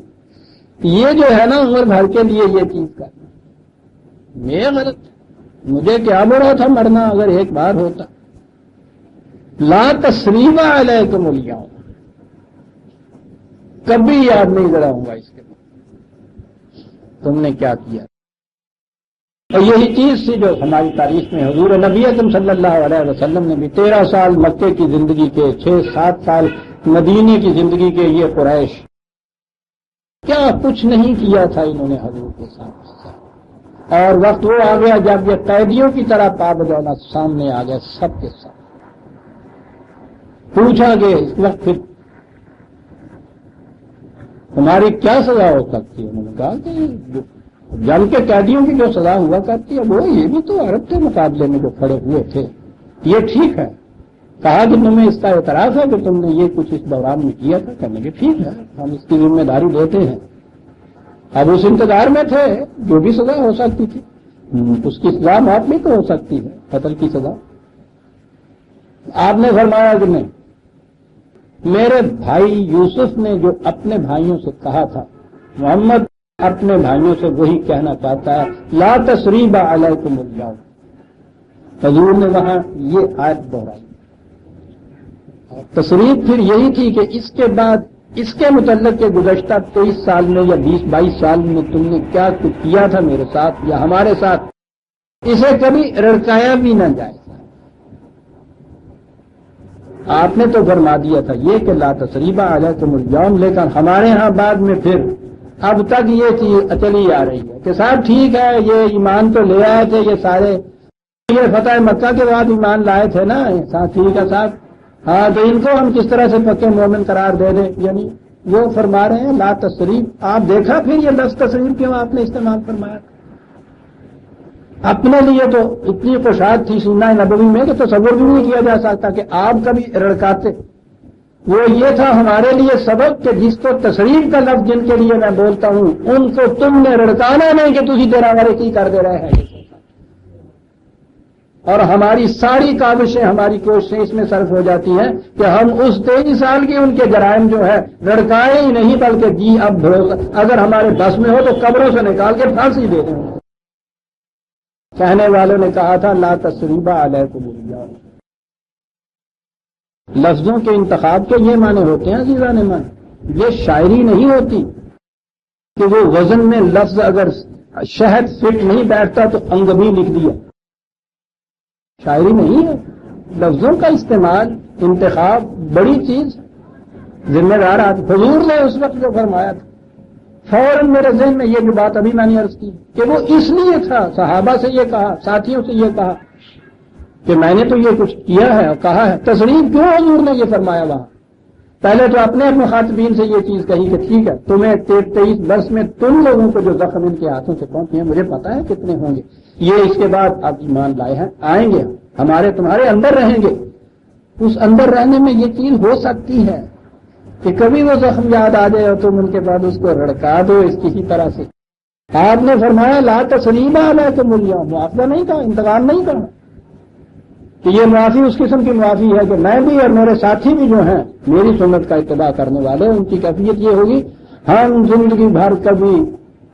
یہ جو ہے نا عمر بھر کے لیے یہ چیز کرنا یہ غلط، مجھے کیا برا تھا مرنا اگر ایک بار ہوتا۔ لا تسریب علیکم الیوم، کبھی یاد نہیں کراؤں گا اس کے بعد تم نے کیا کیا۔ اور یہی چیز تھی جو ہماری تاریخ میں حضور نبی اکرم صلی اللہ علیہ وسلم نے بھی 13 سال مکے کی زندگی کے، 6-7 سال مدینے کی زندگی کے، یہ قریش کیا کچھ نہیں کیا تھا انہوں نے حضور کے ساتھ، اور وقت وہ آ گیا جب یہ قیدیوں کی طرح پابجونا سامنے آ گیا سب کے ساتھ۔ پوچھا کہ اس وقت پھر تمہاری کیا سزا ہو سکتی ہے؟ انہوں نے کہا کہ جنگ کے قیدیوں کی جو سزا ہوا کرتی ہے وہ یہ بھی تو عرب کے مقابلے میں جو کھڑے ہوئے تھے، یہ ٹھیک ہے۔ کہا کہ تمہیں اس کا اعتراف ہے کہ تم نے یہ کچھ اس دوران میں کیا تھا؟ کہنے کہ ٹھیک ہے، ہم اس کی ذمہ داری لیتے ہیں۔ اب اس انتظار میں تھے جو بھی سزا ہو سکتی تھی، اس کی سزا موت بھی تو ہو سکتی ہے، قتل کی سزا۔ آپ نے فرمایا کہ نہیں، میرے بھائی یوسف نے جو اپنے بھائیوں سے کہا تھا، محمد اپنے بھائیوں سے وہی کہنا چاہتا ہے، لا تسریب علیکم الیوم۔ حضور نے وہاں یہ آیت دہرائی۔ تصریف پھر یہی تھی کہ اس کے بعد اس کے متعلق کے گزشتہ 23 سال میں یا 20-22 سال میں تم نے کیا کچھ کیا تھا میرے ساتھ یا ہمارے ساتھ، اسے کبھی رڑکایا بھی نہ جائے۔ آپ نے تو فرما دیا تھا یہ کہ لا تسریب علیکم الیوم، لیکن ہمارے ہاں بعد میں پھر اب تک یہ چیز چلی آ رہی ہے کہ صاحب ٹھیک ہے، یہ ایمان تو لے آئے تھے یہ سارے، یہ فتح مکہ کے بعد ایمان لائے تھے نا، ٹھیک ہے صاحب، ہاں تو ان کو ہم کس طرح سے پکے مومن قرار دے دیں؟ یعنی وہ فرما رہے ہیں لا تسریب۔ آپ دیکھا پھر یہ لفظ تسریب کیوں آپ نے استعمال فرمایا؟ اپنے لیے تو اتنی کشاد تھی سینہ نبوی میں کہ تصور بھی نہیں کیا جا سکتا کہ آپ کبھی رڑکاتے۔ وہ یہ تھا ہمارے لیے سبق کہ جس کو تسریب کا لفظ جن کے لیے میں بولتا ہوں ان کو تم نے رڑکانا نہیں کہ تجھی تیرا غرے کی کر دے رہے ہیں، اور ہماری ساری کاوشیں ہماری کوششیں اس میں صرف ہو جاتی ہیں کہ ہم اس 23 سال کے ان کے جرائم جو ہے رڑکائیں ہی نہیں، بلکہ جی اب بھروسہ اگر ہمارے بس میں ہو تو قبروں سے نکال کے پھانسی دے دیں۔ کہنے والوں نے کہا تھا لا تسریب علیکم الیوم۔ لفظوں کے انتخاب کے یہ معنی ہوتے ہیں عزیزان من، یہ شاعری نہیں ہوتی کہ وہ وزن میں لفظ اگر شہد فٹ نہیں بیٹھتا تو انگبی لکھ دیا، شاعری نہیں ہے۔ لفظوں کا استعمال، انتخاب بڑی چیز، ذمہ دار آدمی۔ حضور نے اس وقت جو فرمایا تھا فوراً میرے ذہن میں یہ جو بات ابھی میں نے عرض کی کہ وہ اس لیے تھا، صحابہ سے یہ کہا، ساتھیوں سے یہ کہا کہ میں نے تو یہ کچھ کیا ہے اور کہا ہے، تصریف کیوں حضور نے یہ فرمایا وہاں؟ پہلے تو اپنے مخاطبین سے یہ چیز کہی کہ ٹھیک ہے تمہیں 23 برس میں تم لوگوں کو جو زخم ان کے ہاتھوں سے پہنچے ہیں مجھے پتا ہے کتنے ہوں گے، یہ اس کے بعد اب ایمان لائے ہیں، آئیں گے، ہمارے تمہارے اندر رہیں گے۔ اس اندر رہنے میں یہ چیز ہو سکتی ہے کہ کبھی وہ زخم یاد آ جائے اور تم ان کے بعد اس کو رڑکا دو اس کسی طرح سے۔ آپ نے فرمایا لا تثریب علیکم اليوم، معافی نہیں کہا، انتقام نہیں کہا کہ یہ معافی اس قسم کی معافی ہے کہ میں بھی اور میرے ساتھی بھی جو ہیں میری سنت کا اتباع کرنے والے، ان کی کیفیت یہ ہوگی ہم زندگی بھر کبھی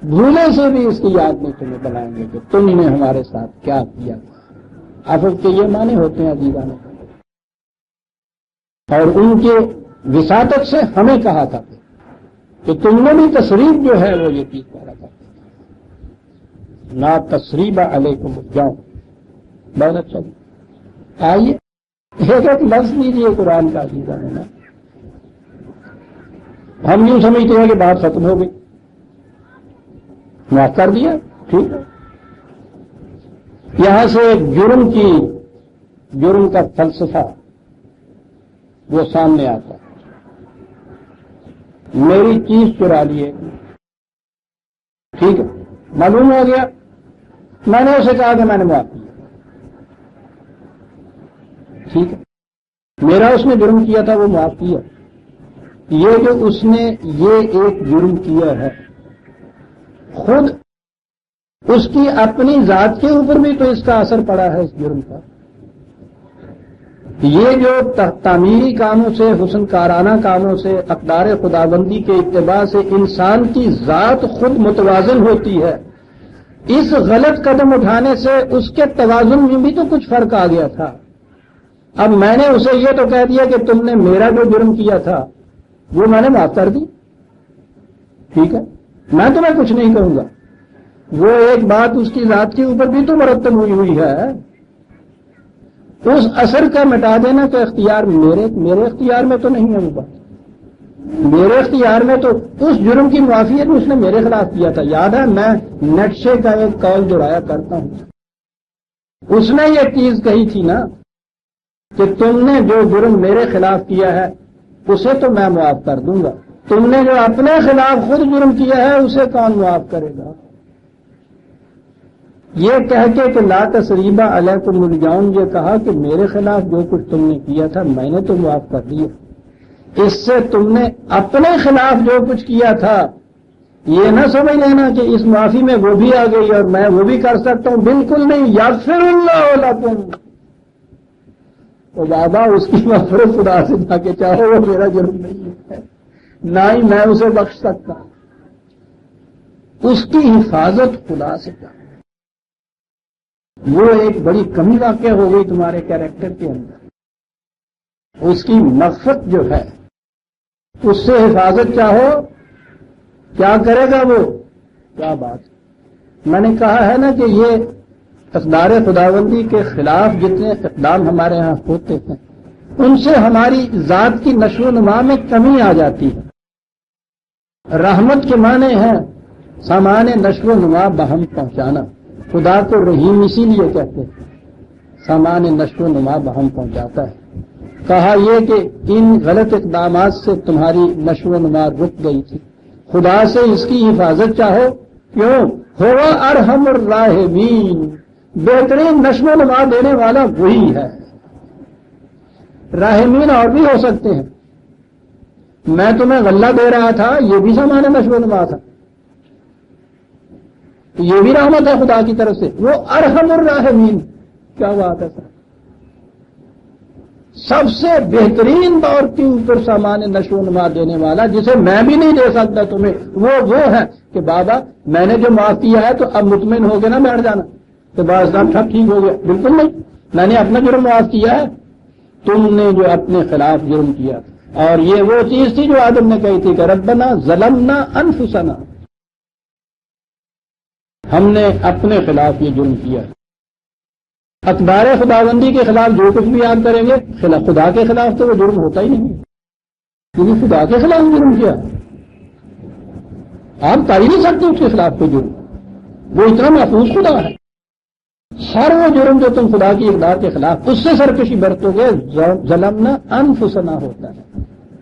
بھولے سے بھی اس کی یاد نہیں تمہیں بنائیں گے کہ تم نے ہمارے ساتھ کیا کیا۔ عفو کے یہ معنی ہوتے ہیں عزیزان، اور ان کے وساطت سے ہمیں کہا تھا کہ تم نے بھی تصریف جو ہے وہ یہ چیز پیدا کرتے لا تصریب علیکم اليوم۔ بہت اچھا جی، آئیے ایک ایک لفظ لیجیے قرآن کا عزیزان ہے نا۔ ہم یوں سمجھتے ہیں کہ بات ختم ہو گئی، معاف کر دیا، ٹھیک ہے۔ یہاں سے جرم کا فلسفہ وہ سامنے آتا ہے۔ میری چیز چرا لیے، ٹھیک ہے، معلوم ہو گیا، میں نے اسے کہا کہ میں نے معاف کیا، ٹھیک ہے، میرا اس نے جرم کیا تھا وہ معاف کیا۔ یہ جو اس نے یہ ایک جرم کیا ہے خود اس کی اپنی ذات کے اوپر بھی تو اس کا اثر پڑا ہے اس جرم کا۔ یہ جو تعمیری کاموں سے، حسن کارانہ کاموں سے، اقدار خداوندی کے اتباع سے انسان کی ذات خود متوازن ہوتی ہے، اس غلط قدم اٹھانے سے اس کے توازن میں بھی تو کچھ فرق آ گیا تھا۔ اب میں نے اسے یہ تو کہہ دیا کہ تم نے میرا جو جرم کیا تھا وہ میں نے معاف کر دی، ٹھیک ہے، میں تمہیں کچھ نہیں کہوں گا۔ وہ ایک بات اس کی ذات کے اوپر بھی تو مرتب ہوئی ہے، اس اثر کا مٹا دینا کا اختیار میرے اختیار میں تو نہیں ہے۔ وہ بات میرے اختیار میں تو اس جرم کی معافی ہے جو اس نے میرے خلاف کیا تھا۔ یاد ہے میں نقشے کا ایک قول دہرایا کرتا ہوں، اس نے یہ چیز کہی تھی نا کہ تم نے جو جرم میرے خلاف کیا ہے اسے تو میں معاف کر دوں گا، تم نے جو اپنے خلاف خود جرم کیا ہے اسے کون معاف کرے گا؟ یہ کہہ کے کہ لا تصریب علیکم اليوم، یہ کہا کہ میرے خلاف جو کچھ تم نے کیا تھا میں نے تو معاف کر دیا، اس سے تم نے اپنے خلاف جو کچھ کیا تھا یہ نہ سمجھ لینا کہ اس معافی میں وہ بھی آ گئی اور میں وہ بھی کر سکتا ہوں، بالکل نہیں۔ یغفر اللہ لکم، تو بابا اس کی مغفرت خدا سے جا کے چاہو، وہ میرا جرم نہیں ہے، نہ ہی میں اسے بخش سکتا، اس کی حفاظت خدا سے چاہو۔ وہ ایک بڑی کمی واقع ہو گئی تمہارے کیریکٹر کے اندر، اس کی مغفرت جو ہے اس سے حفاظت چاہو، کیا کرے گا وہ؟ کیا بات، میں نے کہا ہے نا کہ یہ اقدار خداوندی کے خلاف جتنے اقدام ہمارے ہاں ہوتے ہیں ان سے ہماری ذات کی نشو و نما میں کمی آ جاتی ہے۔ رحمت کے معنی ہے سامان نشو و نما بہم پہنچانا، خدا کو رحیم اسی لیے کہتے ہیں، سامان نشو و نما بہم پہنچاتا ہے۔ کہا یہ کہ ان غلط اقدامات سے تمہاری نشو و نما رک گئی تھی، خدا سے اس کی حفاظت چاہو، کیوں؟ ہوا ارحم الراحمین، بہترین نشو و نما دینے والا وہی ہے۔ راحمین اور بھی ہو سکتے ہیں، میں تمہیں غلہ دے رہا تھا یہ بھی سامان نشو و نما تھا، یہ بھی رحمت ہے خدا کی طرف سے، وہ ارحم الراحمین۔ کیا بات ہے سر، سب سے بہترین دور کے اوپر سامان نشو و نما دینے والا جسے میں بھی نہیں دے سکتا تمہیں، وہ ہے کہ بابا میں نے جو معاف کیا ہے تو اب مطمئن ہو کے نہ بیٹھ جانا کہ بس سب ٹھیک ہو گیا، بالکل نہیں، میں نے اپنا جرم معاف کیا ہے، تم نے جو اپنے خلاف جرم کیا، اور یہ وہ چیز تھی جو آدم نے کہی تھی کہ ربنا ظلمنا انفسنا، ہم نے اپنے خلاف یہ جرم کیا۔ اقدار خداوندی کے خلاف جو کچھ بھی آپ کریں گے خدا کے خلاف تو وہ جرم ہوتا ہی نہیں، کیونکہ خدا کے خلاف جرم کیا آپ کر ہی نہیں سکتے اس کے خلاف کوئی جرم، وہ اتنا محفوظ خدا ہے۔ ہر وہ جرم جو تم خدا کی اقدار کے خلاف اس سے سرکشی برتو گے ظلمنا انفسنا ہوتا ہے،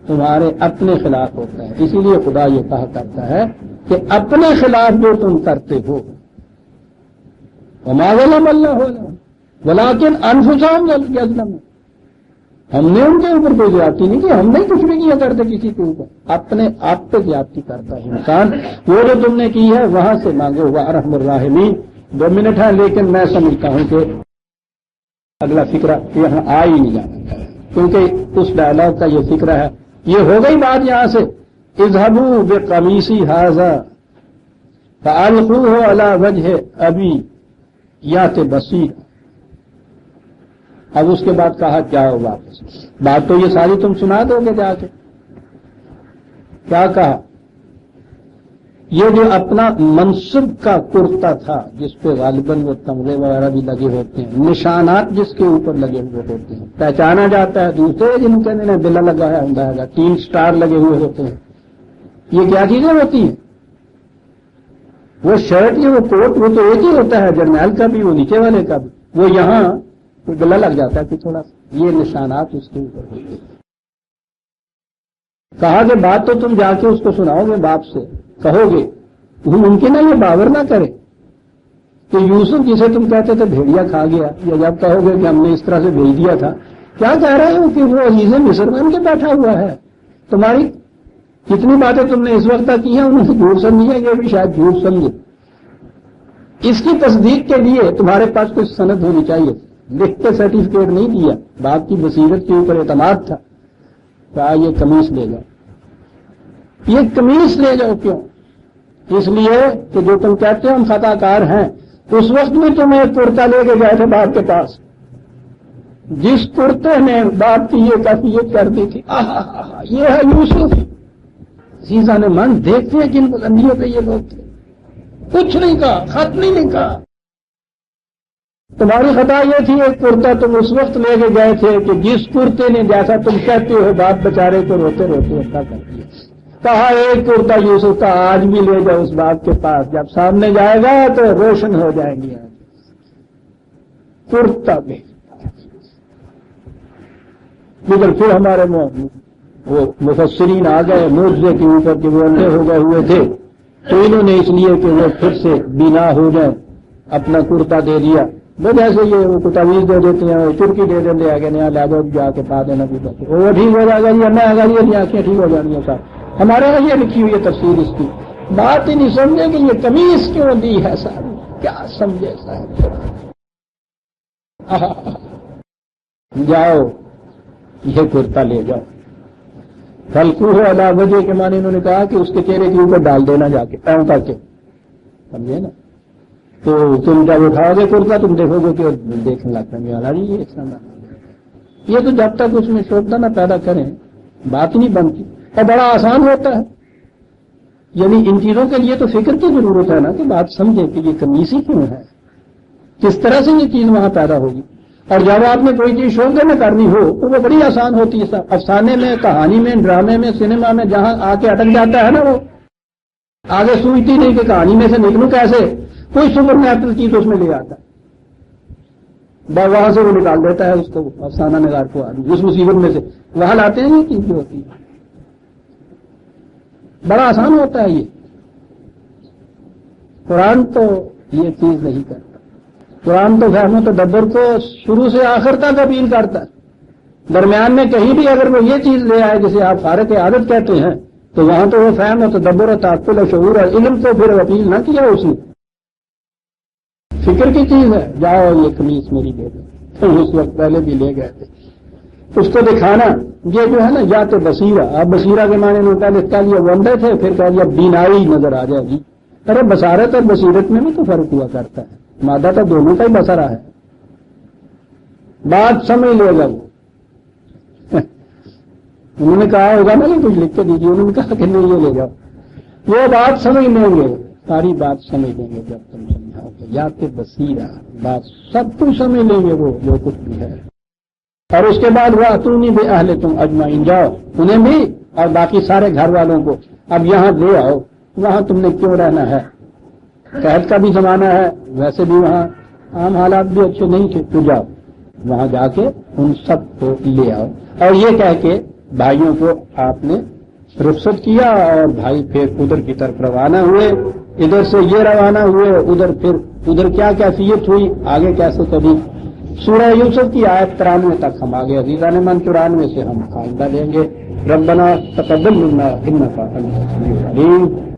تمہارے اپنے خلاف ہوتا ہے. اسی لیے خدا یہ کہا کرتا ہے کہ اپنے خلاف جو تم کرتے ہو وما ظلم اللہ ولکن انفسہم یظلمون، ہم نے ان کے اوپر کوئی زیادتی نہیں کی، ہم نہیں کچھ بھی کیا کرتے کسی کے اوپر، اپنے آپ پہ زیادتی کرتا ہے انسان. وہ جو تم نے کی ہے وہاں سے مانگو. وارحم الراحمین. 2 منٹ ہے لیکن میں سمجھتا ہوں کہ اگلا فکرہ یہاں آ ہی نہیں جانا کیونکہ اس ڈائلاگ کا یہ فکرہ ہے. یہ ہو گئی بات یہاں سے اذهبوا بقمیصی ھذا فالقوه علی وجہ ابی یات بصیر. اب اس کے بعد کہا کیا ہو واپس. بات تو یہ ساری تم سنا دو گے جا کے. کیا کہا؟ یہ جو اپنا منصب کا کرتا تھا جس پہ غالباً وہ تمغے وغیرہ بھی لگے ہوتے ہیں، نشانات جس کے اوپر لگے ہوئے ہوتے ہیں، پہچانا جاتا ہے. دوسرے جن کے نے بلا لگایا ہوتا ہے 3 سٹار لگے ہوئے ہوتے ہیں. یہ کیا چیزیں ہوتی ہیں؟ وہ شرٹ یا وہ کوٹ وہ تو ایک ہی ہوتا ہے، جرنیل کا بھی وہ نیچے والے کا بھی. وہ یہاں کوئی گلا لگ جاتا ہے کہ تھوڑا سا، یہ نشانات اس کے اوپر ہوتے ہیں. کہا کہ بات تو تم جا کے اس کو سناؤ گے، باپ سے کہو گے. ممکن ہے یہ باور نہ کرے کہ یوسف جسے تم کہتے تھے بھیڑیا کھا گیا، یا جب کہو گے کہ ہم نے اس طرح سے بھیج دیا تھا. کیا کہہ رہے ہو کہ وہ عزیز مصر بن کے بیٹھا ہوا ہے. تمہاری کتنی باتیں تم نے اس وقت تک کی ہیں انہوں نے جھوٹ سمجھی ہے، یہ بھی شاید جھوٹ سمجھے. اس کی تصدیق کے لیے تمہارے پاس کچھ سند ہونی چاہیے. لکھ کے سرٹیفکیٹ نہیں دیا، باپ کی بصیرت کے اوپر اعتماد تھا. کہا یہ قمیص لے جاؤ. یہ قمیص لے جاؤ. کیوں؟ اس لیے کہ جو تم کہتے ہو ہم خطا کار ہیں، اس وقت میں تم ایک کرتا لے کے گئے تھے باپ کے پاس، جس کرتے نے باپ کی یہ کیفیت کر دی تھی. یہ ہے یوسف. عزیزان نے من دیکھتے ہیں کن بلندیوں پہ یہ لوگ تھے. کچھ نہیں کہا، خط نہیں لکھا. تمہاری خطا یہ تھی ایک کرتا تم اس وقت لے کے گئے تھے کہ جس کرتے نے جیسا تم کہتے ہو باپ بیچارے کو روتے روتے اٹھا کر دیا. کہا ایک کرتا یوسف کا آج بھی لے جاؤ اس باپ کے پاس، جب سامنے جائے گا تو روشن ہو جائیں گی. کرتا بھی مگر پھر ہمارے وہ مفسرین آ گئے معجزے کے اوپر کہ وہ اندھے ہو گئے ہوئے تھے، تو انہوں نے اس لیے کہ وہ پھر سے بینا ہو جائیں اپنا کرتا دے دیا. وہ جیسے یہ وہ تعویذ دے دیتے ہیں، وہ چرکی دے دیتے آگے نیا لے جاؤ جا کے پا دینا بھی وہ ٹھیک ہو جائے گا. یہ میں آگا یہ آنکھیں ٹھیک ہو جانی ہیں. صاحب ہمارے یہاں یہ لکھی ہوئی ہے تفسیر اس کی. بات ہی نہیں سمجھے کہ یہ قمیص کیوں دی ہے صاحب. کیا سمجھے صاحب؟ جاؤ یہ کرتا لے جاؤ. فلقوہ علی وجہ کے معنی انہوں نے کہا کہ اس کے چہرے کے اوپر ڈال دینا جا کے پاؤں کر کے. سمجھے نا؟ تو تم جب اٹھاؤ گے کرتا تم دیکھو گے کہ دیکھنے لگتا ہے. یہ تو جب تک اس میں شوبدہ نہ پیدا کریں بات نہیں بنتی. اور بڑا آسان ہوتا ہے. یعنی ان چیزوں کے لیے تو فکر کی ضرورت ہے نا کہ بات سمجھیں کہ یہ قمیصی کیوں ہے، کس طرح سے یہ چیز وہاں پیدا ہوگی. اور جب آپ نے کوئی چیز شوبدے میں کرنی ہو تو وہ بڑی آسان ہوتی ہے. افسانے میں، کہانی میں، ڈرامے میں، سنیما میں جہاں آ کے اٹک جاتا ہے نا، وہ آگے سوچتی نہیں کہ کہانی میں سے نکلوں کیسے. کوئی سپر نیچرل چیز اس میں لے آتا ہے، وہاں سے وہ نکال دیتا ہے اس کو، افسانہ نگار کو آدمی اس مصیبت میں سے وہاں لاتے ہیں. یہ چیز جو ہوتی ہے بڑا آسان ہوتا ہے. یہ قرآن تو یہ چیز نہیں کرتا. قرآن تو فہم و تدبر کو شروع سے آخر تک اپیل کرتا ہے. درمیان میں کہیں بھی اگر وہ یہ چیز لے آئے جسے آپ خارق عادت کہتے ہیں تو وہاں تو وہ فہم و تدبر و تعقل و شعور اور علم کو پھر اپیل نہ کیا اس نے. فکر کی چیز ہے. جاؤ یہ قمیص میری دے دو. تو اس وقت پہلے بھی لے گئے تھے. اس کو دکھانا یہ جو ہے نا یا تو بصیرہ. آپ بصیرہ کے معنی میں پہلے کہہ لیا وہ اندھے تھے، پھر کہہ لیا بینائی نظر آ جائے گی. ارے بصارت اور بصیرت میں بھی تو فرق ہوا کرتا ہے. مادہ تو دونوں کا ہی بصرہ ہے. بات سمجھ لے گا وہ. انہوں نے کہا ہوگا نا کہ کچھ لکھ کے دیجیے. انہوں نے کہا کہ نہیں یہ لے جاؤ. وہ بات سمجھ لیں گے، ساری بات سمجھ لیں گے جب تم سمجھاؤ گے. یا کہ بصیرہ بات سب کچھ سمجھ لیں گے وہ جو کچھ بھی ہے. اور اس کے بعد وہ اتونی بھی اہل تم اجمعین، جاؤ انہیں بھی اور باقی سارے گھر والوں کو اب یہاں لے آؤ. وہاں تم نے کیوں رہنا ہے؟ قحط کا بھی زمانہ ہے، ویسے بھی وہاں عام حالات بھی اچھے نہیں تھے. تو جاؤ وہاں جا کے ان سب کو لے آؤ. اور یہ کہہ کے بھائیوں کو آپ نے رخصت کیا اور بھائی پھر ادھر کی طرف روانہ ہوئے. ادھر سے یہ روانہ ہوئے, ادھر کیا کیفیت ہوئی, آگے کیسے کبھی سورہ یوسف کی آیت 93 تک ہم آگے عزیزان من 94 سے ہم آئندہ لیں گے. ربنا تقبل منا انک انت السمیع العلیم.